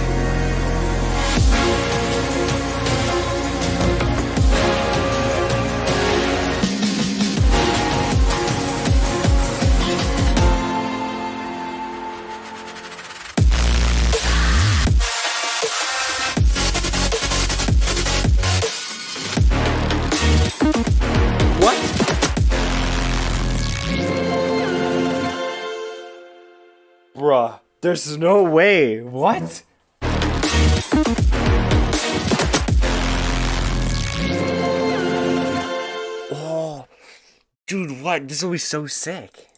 Speaker 1: What? Bruh, there's no way. What? Oh, dude, what? This will be so sick.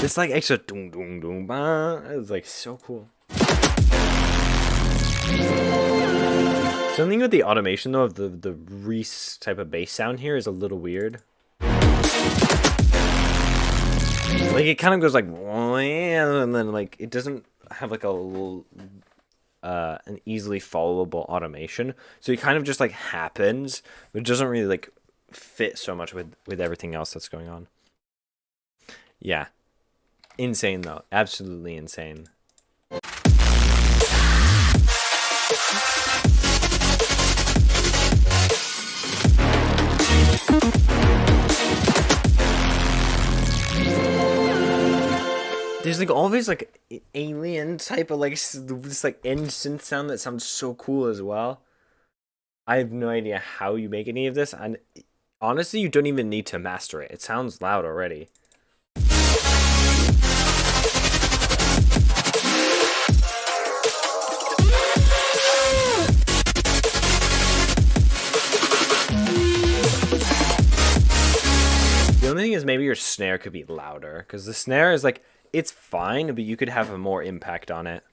Speaker 1: This like extra doom doom doom ba. It's like so cool. Something with the automation though of the Reese type of bass sound here is a little weird. Like it kind of goes like and then like it doesn't have like a little an easily followable automation. So it kind of just like happens, but it doesn't really like fit so much with everything else that's going on. Yeah. Insane though. Absolutely insane. There's like always like alien type of like this like end synth sound that sounds so cool as well. I have no idea how you make any of this, and honestly, you don't even need to master it. It sounds loud already. The only thing is maybe your snare could be louder, because the snare is like, it's fine, but you could have a more impact on it.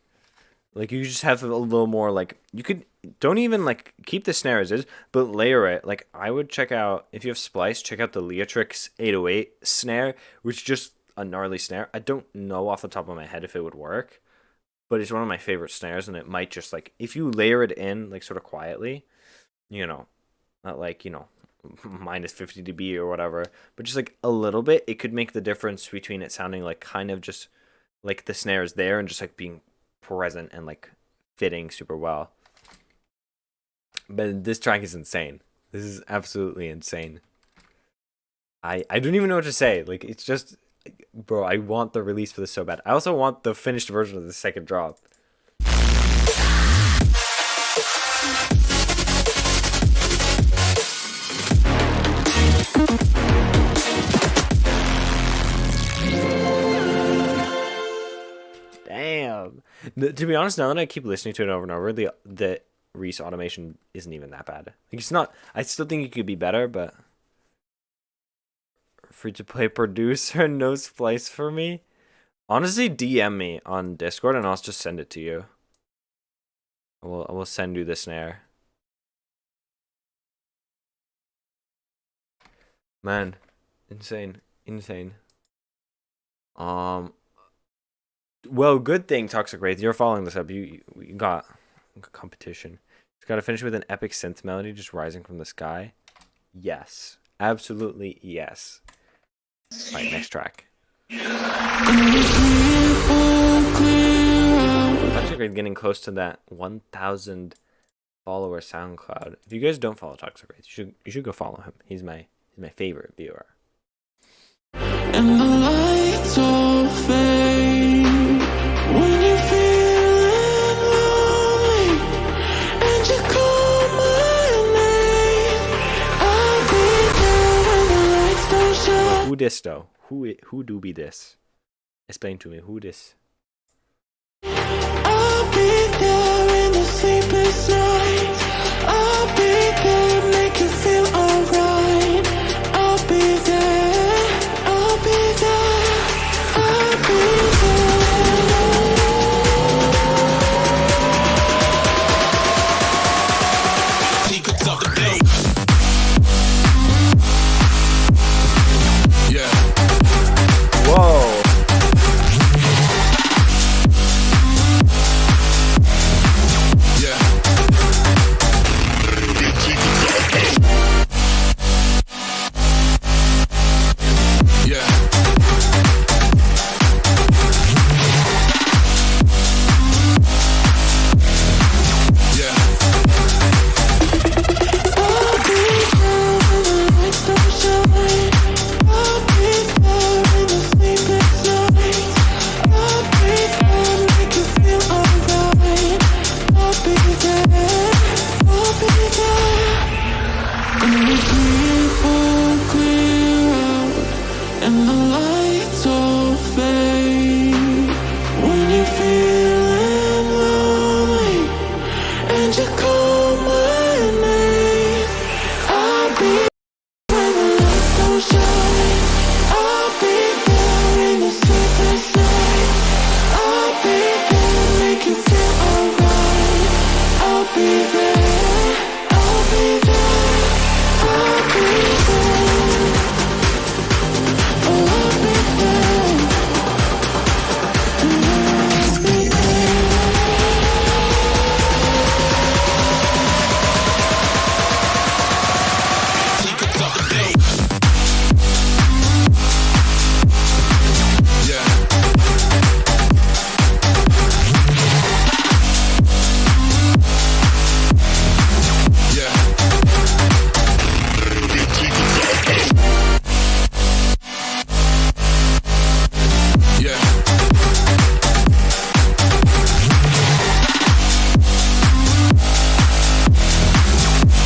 Speaker 1: Like you just have a little more like, you could, don't even like keep the snare as is, but layer it. Like I would check out, if you have Splice, check out the Leatrix 808 snare, which is just a gnarly snare. I don't know off the top of my head if it would work, but it's one of my favorite snares, and it might just like, if you layer it in like sort of quietly, you know, not like, you know, minus 50 dB or whatever, but just like a little bit, it could make the difference between it sounding like kind of just like the snare is there and just like being present and like fitting super well. But this track is insane. This is absolutely insane. I don't even know what to say. Like it's just, bro, I want the release for this so bad. I also want the finished version of the second drop. Damn. To be honest, now that I keep listening to it over and over, the Reese automation isn't even that bad. Like it's not. I still think it could be better, but free to play producer, no Splice for me. Honestly, DM me on Discord and I'll just send it to you. I will send you the snare. Man, insane. Well, good thing, Toxic Wraith, you're following this up. You got competition. It's got to finish with an epic synth melody just rising from the sky. Yes, absolutely yes. Right, next track. Toxic Wraith getting close to that 1,000 follower SoundCloud. If you guys don't follow Toxic Wraith, you should go follow him. He's my favorite viewer.
Speaker 6: And the lights all fade when you're feeling lonely and you call my name. I'll be there when the lights don't show.
Speaker 1: Who this though? Who do be this? Explain to me who this.
Speaker 6: I'll be there in the sleepless nights. I'll be there, make you feel alright. I'll be there, I'll be there, I'll be there. Secrets of the day.
Speaker 2: Yeah.
Speaker 1: Whoa.
Speaker 2: Yeah. Yeah. Yeah.
Speaker 6: I'll be there when the lights don't shine. I'll be there in the sleepless nights. I'll be there, make you feel alright. I'll be there, I'll be there. And the people clear out, and the lights all fade. When you're feeling lonely, and you call my name, I'll be when the lights don't shine. I'll be there in the sleepless night. I'll be there, make you feel alright. I'll be there, I'll be there, I'll be there. Oh, I'll be there. I'll be there. Secrets of the day.
Speaker 2: Yeah. Yeah. Yeah.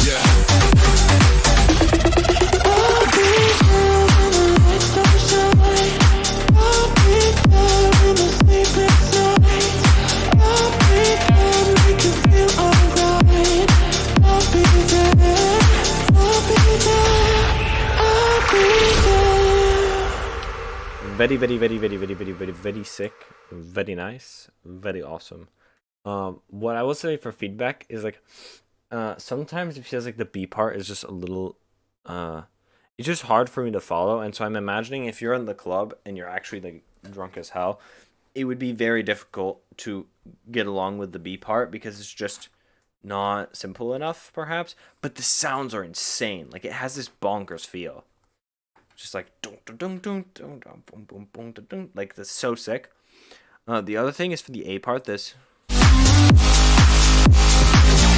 Speaker 2: Yeah.
Speaker 6: I'll be there when the lights don't shine. I'll be there in the sleepless nights. I'll be there, make you feel alright. I'll be there, I'll be there, I'll be there.
Speaker 1: Very, very, very, very, very, very, very, very sick. Very nice. Very awesome. What I will say for feedback is like, sometimes it feels like the B part is just a little, it's just hard for me to follow. And so I'm imagining if you're in the club and you're actually like drunk as hell, it would be very difficult to get along with the B part because it's just not simple enough, perhaps. But the sounds are insane. Like it has this bonkers feel. Just like dun, dun, dun, dun, dun, dun, boom, boom, boom, dun, dun. Like that's so sick. The other thing is for the A part, this. I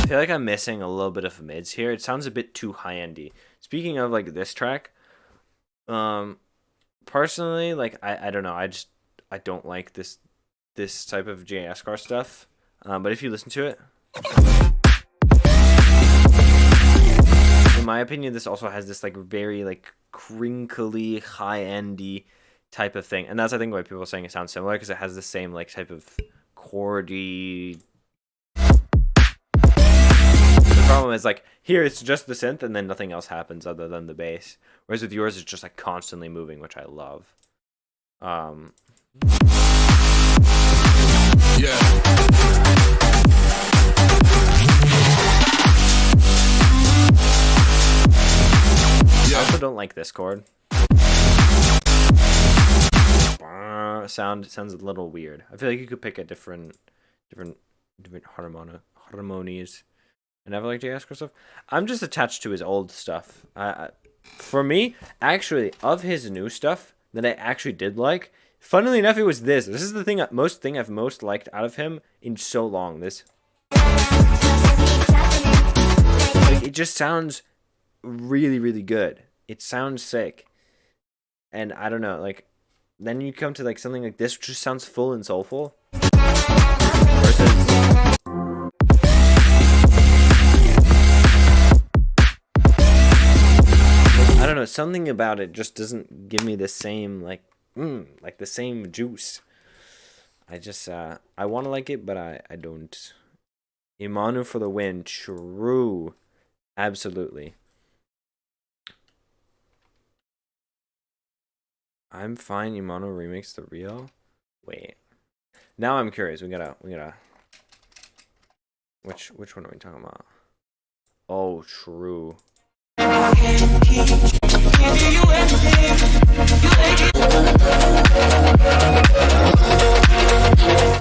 Speaker 1: feel like I'm missing a little bit of mids here. It sounds a bit too high-endy. Speaking of like this track, personally, like I don't know, I don't like this type of JS car stuff. But if you listen to it, in my opinion, this also has this like very like crinkly, high-endy type of thing, and that's I think why people are saying it sounds similar because it has the same like type of chordy. The problem is like here it's just the synth and then nothing else happens other than the bass, whereas with yours it's just like constantly moving, which I love.
Speaker 2: Yeah.
Speaker 1: I also don't like this chord. Sounds a little weird. I feel like you could pick a different harmonies. I never like JS stuff. I'm just attached to his old stuff. For me, actually, of his new stuff that I actually did like, funnily enough, it was this. This is the thing I've most liked out of him in so long. This, like, it just sounds really, really good. It sounds sick, and I don't know, like. Then you come to like something like this, which just sounds full and soulful. Versus I don't know, know, something about it just doesn't give me the same like the same juice. I just I want to like it, but I don't. Imanu for the win. True. Absolutely. I'm fine. Imanu remakes the real. Wait. Now I'm curious. We gotta. Which one are we talking about? Oh, true.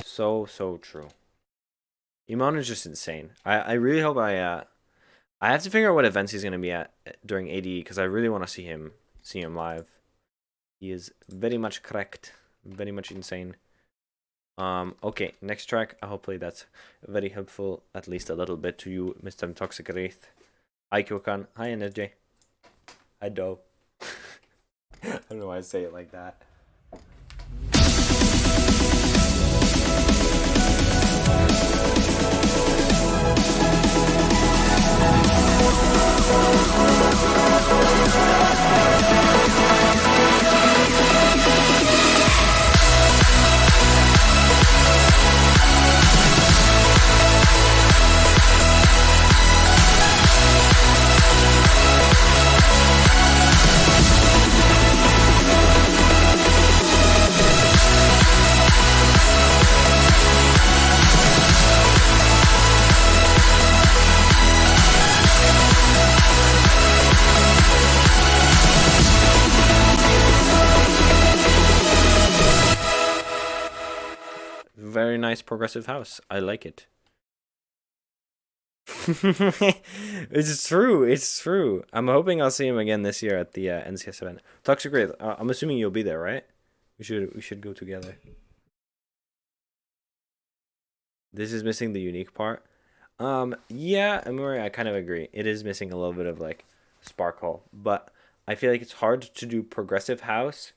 Speaker 1: So true. Iman is just insane. I really hope I have to figure out what events he's gonna be at during ADE because I really want to see him live. He is very much correct, very much insane. Okay, next track. Hopefully that's very helpful, at least a little bit to you, Mr. Toxic Wraith. Hi Kyokan. Hi NSJ. Hi Do. I don't know why I say it like that. Very nice progressive house. I like it. It's true. It's true. I'm hoping I'll see him again this year at the NCS event. Toxic Wraith. I'm assuming you'll be there, right? We should go together. This is missing the unique part. Yeah, Amuri, I kind of agree. It is missing a little bit of like sparkle, but I feel like it's hard to do progressive house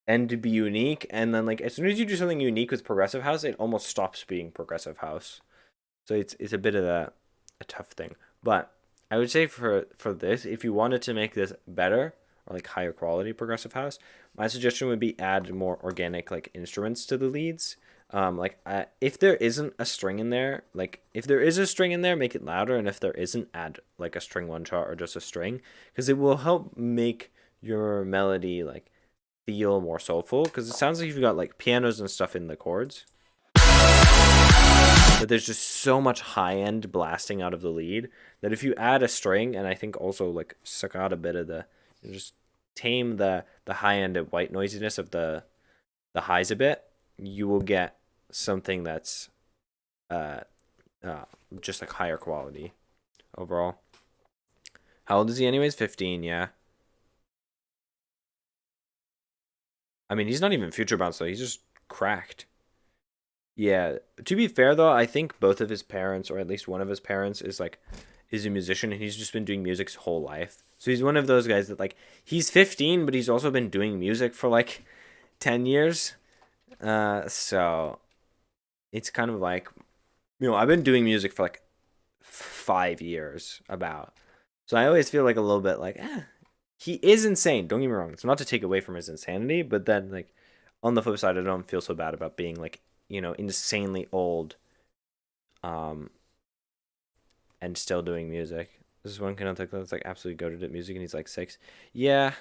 Speaker 1: and to be unique, and then like as soon as you do something unique with progressive house, it almost stops being progressive house. So it's a bit of a tough thing. But I would say for this, if you wanted to make this better or like higher quality progressive house, my suggestion would be add more organic like instruments to the leads. If there isn't a string in there, like if there is a string in there, make it louder, and if there isn't, add like a string one shot or just a string, because it will help make your melody like feel more soulful, because it sounds like you've got like pianos and stuff in the chords, but there's just so much high end blasting out of the lead that if you add a string, and I think also like suck out a bit of the, just tame the high end of white noisiness of the highs a bit, you will get something that's just like higher quality overall. How old is he anyways? 15, yeah. I mean, he's not even future bounce though. He's just cracked. Yeah. To be fair though, I think both of his parents, or at least one of his parents, is a musician, and he's just been doing music his whole life. So he's one of those guys that like he's 15, but he's also been doing music for like 10 years. So it's kind of like, I've been doing music for like 5 years about. So I always feel like a little bit like, he is insane. Don't get me wrong. It's not to take away from his insanity, but then like on the flip side, I don't feel so bad about being like, insanely old, and still doing music. This is one kind of that's like absolutely goated at music, and he's like 6. Yeah.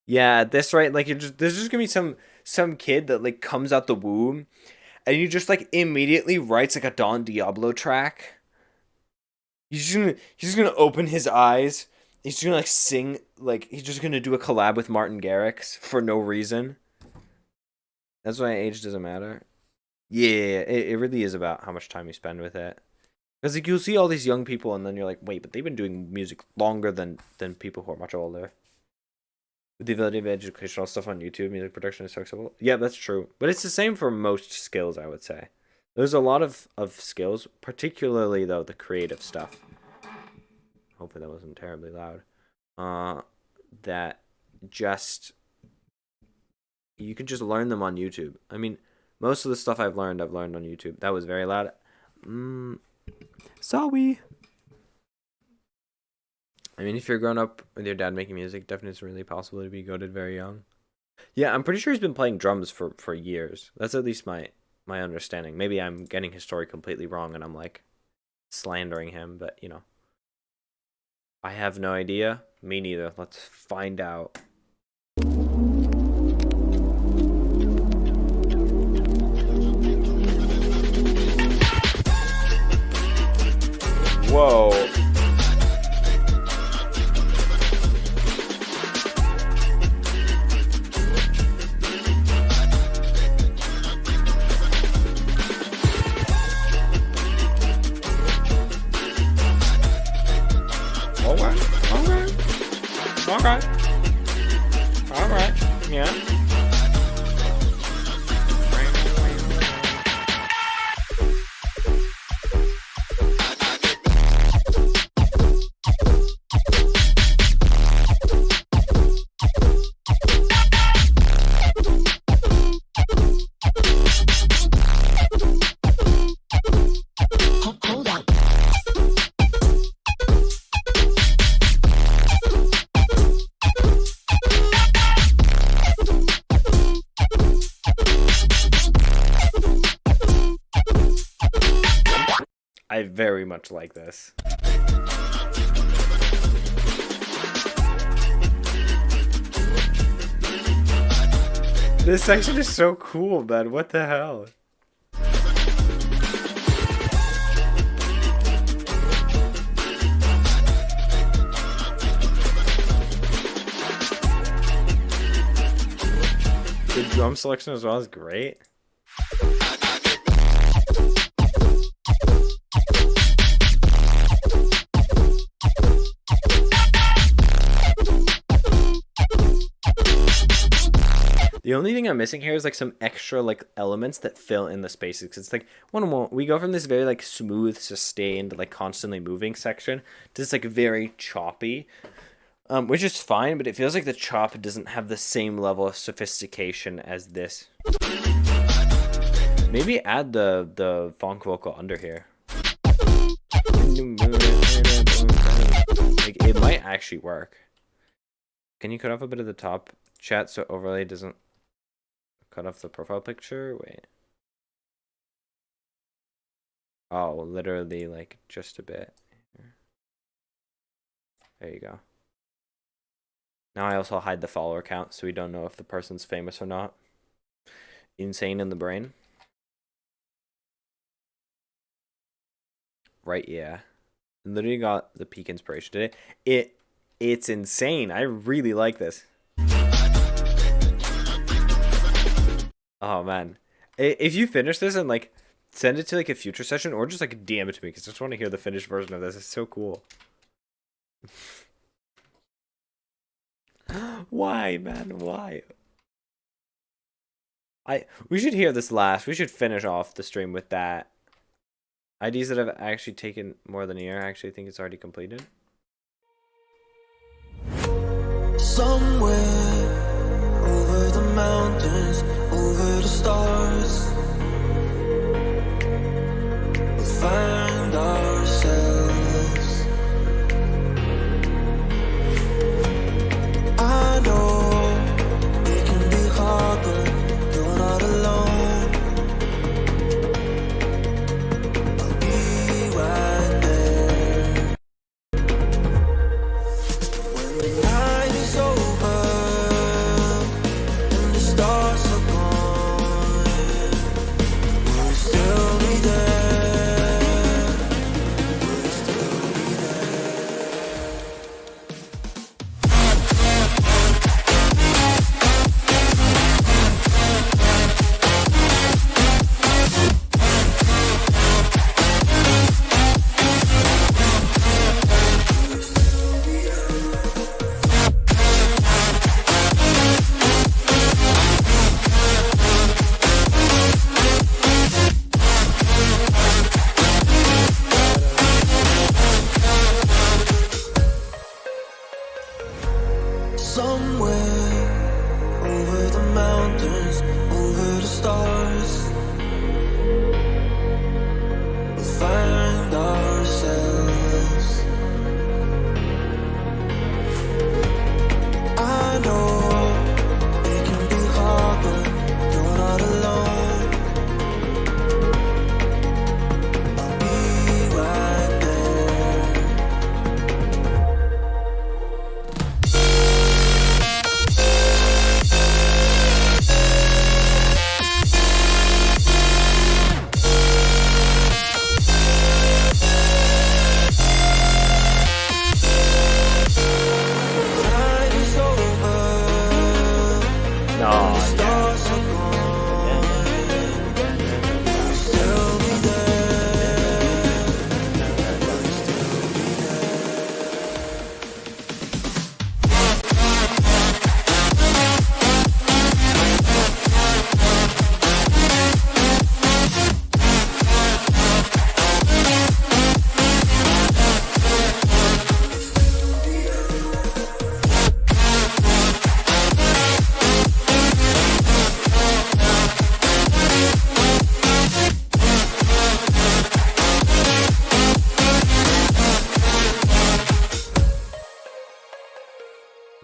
Speaker 1: Yeah, this right, like there's just gonna be some kid that like comes out the womb, and you just like immediately writes like a Don Diablo track. He's just gonna open his eyes. He's just gonna like sing, like he's just gonna do a collab with Martin Garrix for no reason. That's why age doesn't matter. Yeah, it really is about how much time you spend with it. Because like you'll see all these young people, and then you're like, wait, but they've been doing music longer than people who are much older. With the ability of educational stuff on YouTube, music production is so accessible. Yeah, that's true. But it's the same for most skills, I would say. There's a lot of skills, particularly, though, the creative stuff. Hopefully that wasn't terribly loud. That just... You can just learn them on YouTube. I mean, most of the stuff I've learned on YouTube. That was very loud. Sorry. I mean, if you're growing up with your dad making music, definitely it's really possible to be goated very young. Yeah, I'm pretty sure he's been playing drums for years. That's at least my understanding. Maybe I'm getting his story completely wrong and I'm like slandering him, but you know. I have no idea. Me neither. Let's find out. Whoa. Alright. Yeah.
Speaker 6: Hold up.
Speaker 1: I very much like this. This section is so cool, man. What the hell? The drum selection as well is great. The only thing I'm missing here is like some extra like elements that fill in the spaces. 'Cause it's like we go from this very like smooth, sustained, like constantly moving section to this like very choppy, which is fine, but it feels like the chop doesn't have the same level of sophistication as this. Maybe add the funk vocal under here. Like it might actually work. Can you cut off a bit of the top chat so overlay doesn't cut off the profile picture? Wait. Oh, literally like just a bit. There you go. Now I also hide the follower count so we don't know if the person's famous or not. Insane in the brain. Right, yeah. Literally got the peak inspiration today. It's insane. I really like this. Oh man, if you finish this and like send it to like a future session or just like DM it to me because I just want to hear the finished version of this. It's so cool. Why, man? Why? We should hear this last. We should finish off the stream with that. IDs that have actually taken more than a year. I actually think it's already completed.
Speaker 3: Somewhere over the mountains, over the stars, we'll find ourselves. I know it can be hard, but you're not alone. I'll be right there when the night is over and the stars are gone. We'll still be there.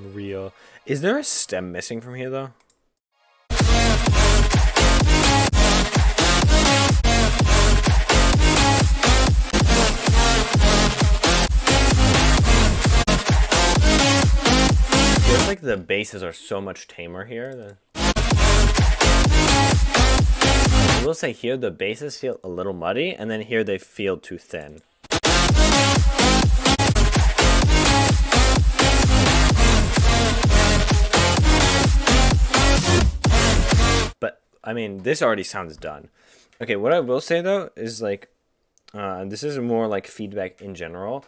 Speaker 1: Real. Is there a stem missing from here though? Feels like the basses are so much tamer here. I will say here the basses feel a little muddy, and then here they feel too thin. But I mean, this already sounds done. Okay, what I will say though is like, this is more like feedback in general.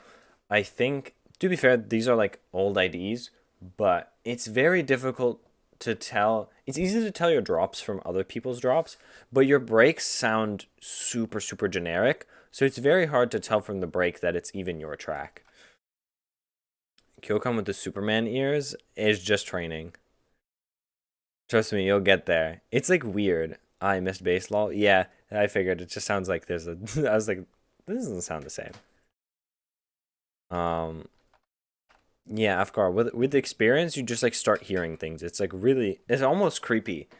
Speaker 1: I think, to be fair, these are like old IDs, but it's very difficult to tell. It's easy to tell your drops from other people's drops, but your breaks sound super, super generic. So it's very hard to tell from the break that it's even your track. Kyokan with the Superman ears is just training. Trust me, you'll get there. It's like weird. I missed bass lol. Yeah, I figured it just sounds like there's a I was like, this doesn't sound the same. Yeah, Afgar, with the experience, you just like start hearing things. It's like really, it's almost creepy,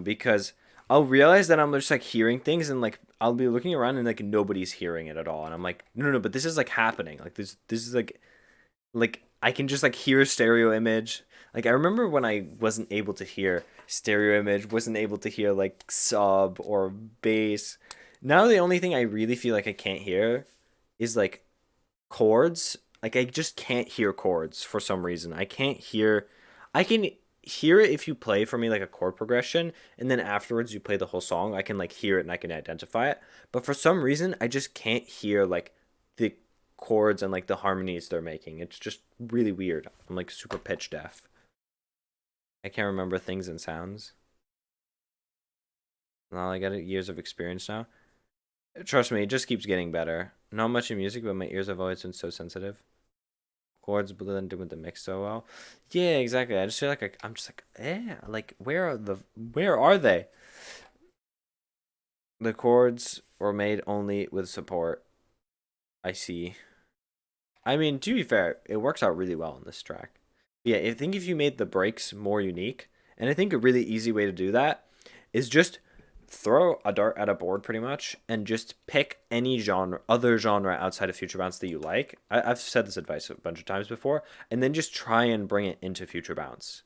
Speaker 1: because I'll realize that I'm just like hearing things, and like I'll be looking around and like nobody's hearing it at all, and I'm like, no, but this is like happening. Like this is like I can just like hear a stereo image. Like I remember when I wasn't able to hear stereo image, wasn't able to hear like sub or bass. Now the only thing I really feel like I can't hear is like chords. Like I just can't hear chords for some reason. I can hear it if you play for me like a chord progression, and then afterwards you play the whole song. I can like hear it and I can identify it. But for some reason I just can't hear like the chords and like the harmonies they're making. It's just really weird. I'm like super pitch deaf. I can't remember things and sounds. Well, I got years of experience now. Trust me, it just keeps getting better. Not much in music, but my ears have always been so sensitive. Chords blend in with the mix so well. Yeah, exactly. I just feel like I'm just like, like where are they? The chords were made only with support. I see. I mean, to be fair, it works out really well on this track. Yeah, I think if you made the breaks more unique, and I think a really easy way to do that is just throw a dart at a board pretty much and just pick any other genre outside of Future Bounce that you like. I've said this advice a bunch of times before, and then just try and bring it into Future Bounce.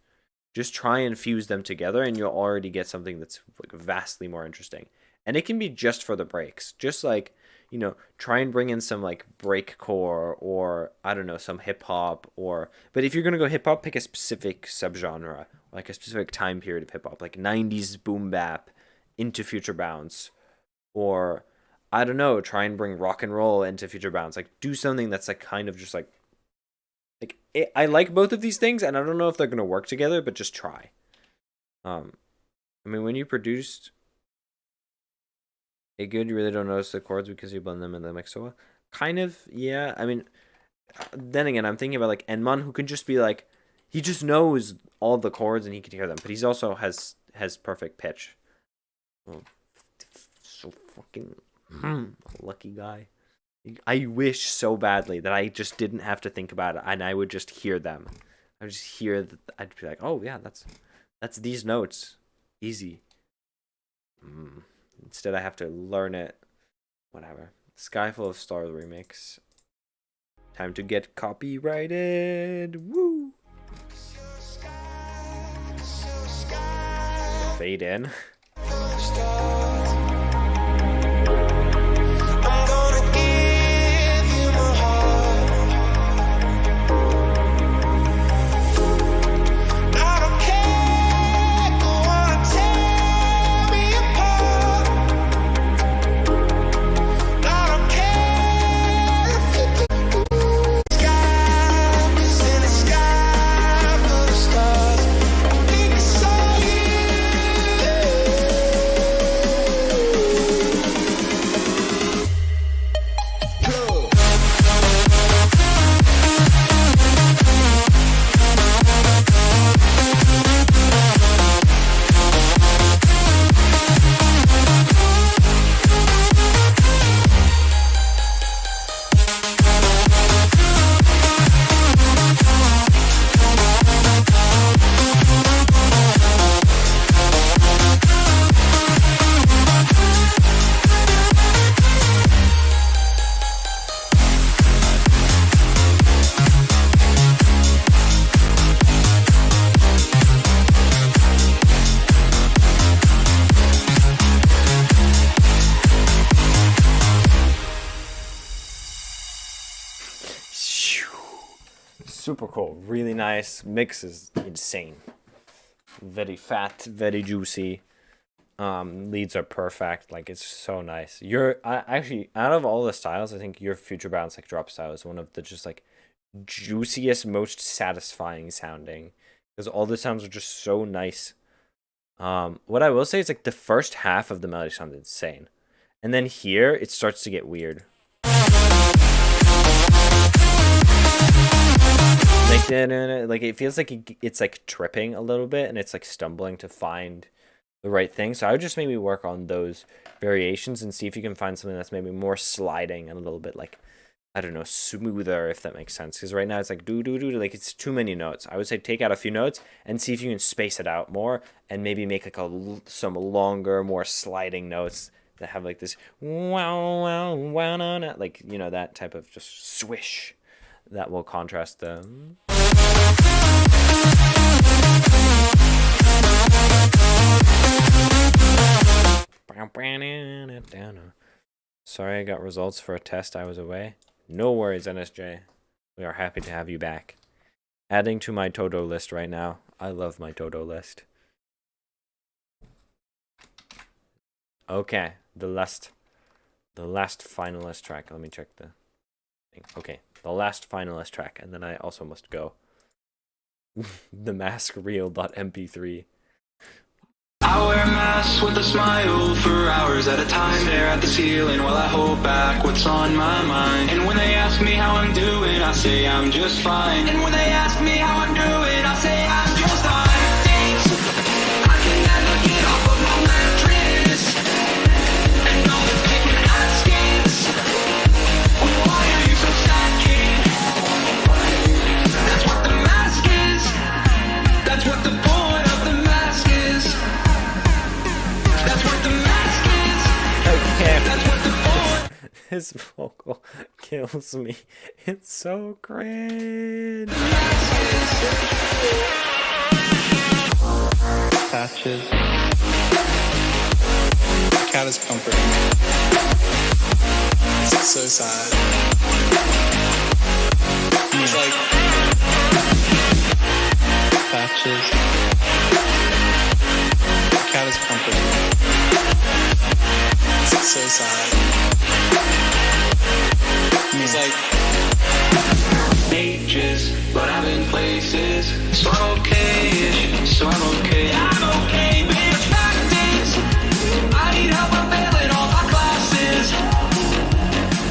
Speaker 1: Just try and fuse them together, and you'll already get something that's like vastly more interesting. And it can be just for the breaks. Just like, you know, try and bring in some like breakcore or I don't know, some hip hop but if you're going to go hip hop, pick a specific subgenre, like a specific time period of hip hop, like 90s boom bap into Future Bounce, or I don't know, try and bring rock and roll into Future Bounce. Like do something that's like kind of just like I like both of these things, and I don't know if they're going to work together, but just try. I mean, when you produced a good, you really don't notice the chords because you blend them in the mix so well. Kind of, yeah. I mean, then again, I'm thinking about like Enman, who can just be like, he just knows all the chords and he can hear them, but he's also has perfect pitch. Oh, so fucking lucky guy. I wish so badly that I just didn't have to think about it and I would just hear them. I would just hear that. I'd be like, oh yeah, that's these notes, easy. Instead, I have to learn it. Whatever. Sky Full of Stars remix. Time to get copyrighted. Woo! Fade in. Super cool. Really nice. Mix is insane. Very fat, very juicy. Leads are perfect. Like, it's so nice. Actually, out of all the styles, I think your Future Bounce like drop style is one of the just like juiciest, most satisfying sounding, because all the sounds are just so nice. What I will say is like the first half of the melody sounds insane, and then here it starts to get weird. Like it feels like it's like tripping a little bit, and it's like stumbling to find the right thing. So I would just maybe work on those variations and see if you can find something that's maybe more sliding and a little bit like, I don't know, smoother, if that makes sense. Because right now it's like do do do, like it's too many notes. I would say take out a few notes and see if you can space it out more and maybe make like some longer, more sliding notes that have like this wow wow wow no, no, like, you know, that type of just swish that will contrast the. Sorry, I got results for a test. I was away. No worries, NSJ. We are happy to have you back. Adding to my Todo list right now. I love my Todo list. Okay, the last finalist track. Let me check the thing. Okay, the last finalist track, and then I also must go. The Mask Reel.mp3.
Speaker 5: I wear masks with a smile for hours at a time. Stare at the ceiling while I hold back what's on my mind. And when they ask me how I'm doing, I say I'm just fine. And when they ask me how I'm doing, I say I'm just fine. I can never get off of my mattress. And all the people asking, why are you so sad, kid? That's what the mask is. That's what the point of the mask is. That's what the mask is. That's what the point.
Speaker 1: His vocal kills me. It's so cringe.
Speaker 7: Patches. Cat is comforting. It's so sad. He's like patches. Cat is comforting. It's so sad. He's like ages, but I'm in places. So I'm okay-ish, so I'm okay. I'm okay, bitch, practice. I need help, I'm failing all my classes.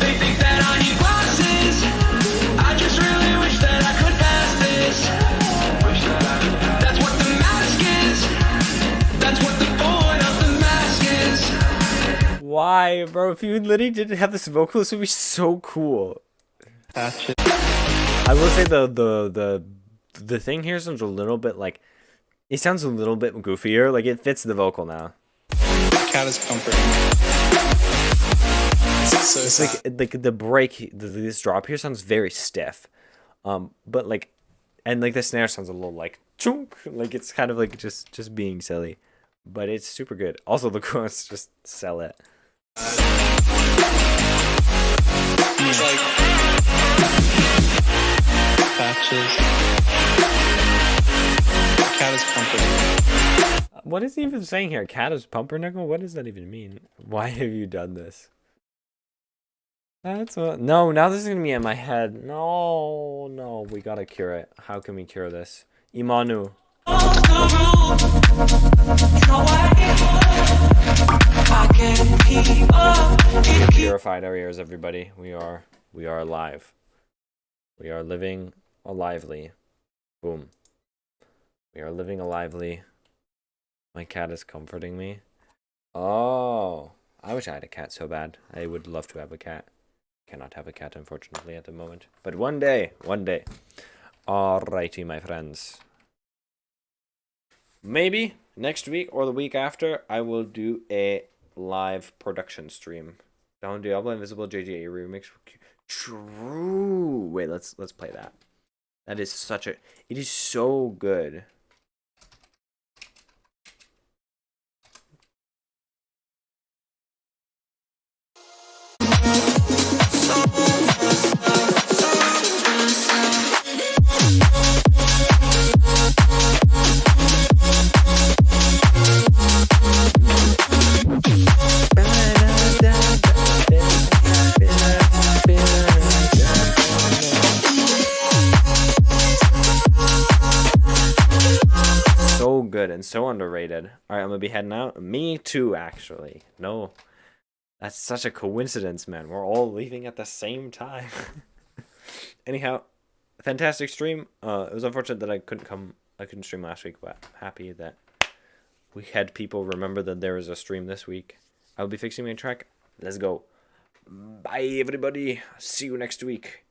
Speaker 7: They think that I need glasses. I just really wish that I could pass this. That's what the mask is. That's what the point of the mask is.
Speaker 1: Why, bro? If you literally didn't have this vocalist, it would be so cool.
Speaker 7: patches.
Speaker 1: I will say the thing here sounds a little bit like, it sounds a little bit goofier. Like, it fits the vocal now.
Speaker 7: Cat is comforting. It's so
Speaker 1: It's
Speaker 7: sad.
Speaker 1: like the break, this drop here sounds very stiff, but like, and like the snare sounds a little like chunk, like it's kind of like just being silly, but it's super good. Also, the chorus just sell it.
Speaker 7: He's like patches. Cat is comforting.
Speaker 1: What is he even saying here? Cat is pumpernickel? What does that even mean? Why have you done this? That's what. No, now this is gonna be in my head. No, we gotta cure it. How can we cure this? Imanu. We have purified our ears, everybody. We are alive. We are living alively. Boom. We are living alively. My cat is comforting me. Oh, I wish I had a cat so bad. I would love to have a cat. Cannot have a cat, unfortunately, at the moment. But one day. Alrighty, my friends. Maybe next week or the week after, I will do a live production stream. Down Diablo Invisible JGA remix. True. Wait, let's play that. That is such a. It is so good. good and so underrated. All right, I'm gonna be heading out. Me too, actually. No, that's such a coincidence, man. We're all leaving at the same time. Anyhow, fantastic stream. It was unfortunate that I couldn't stream last week, but I'm happy that we had people remember that there was a stream this week. I'll be fixing my track. Let's go. Bye, everybody. See you next week.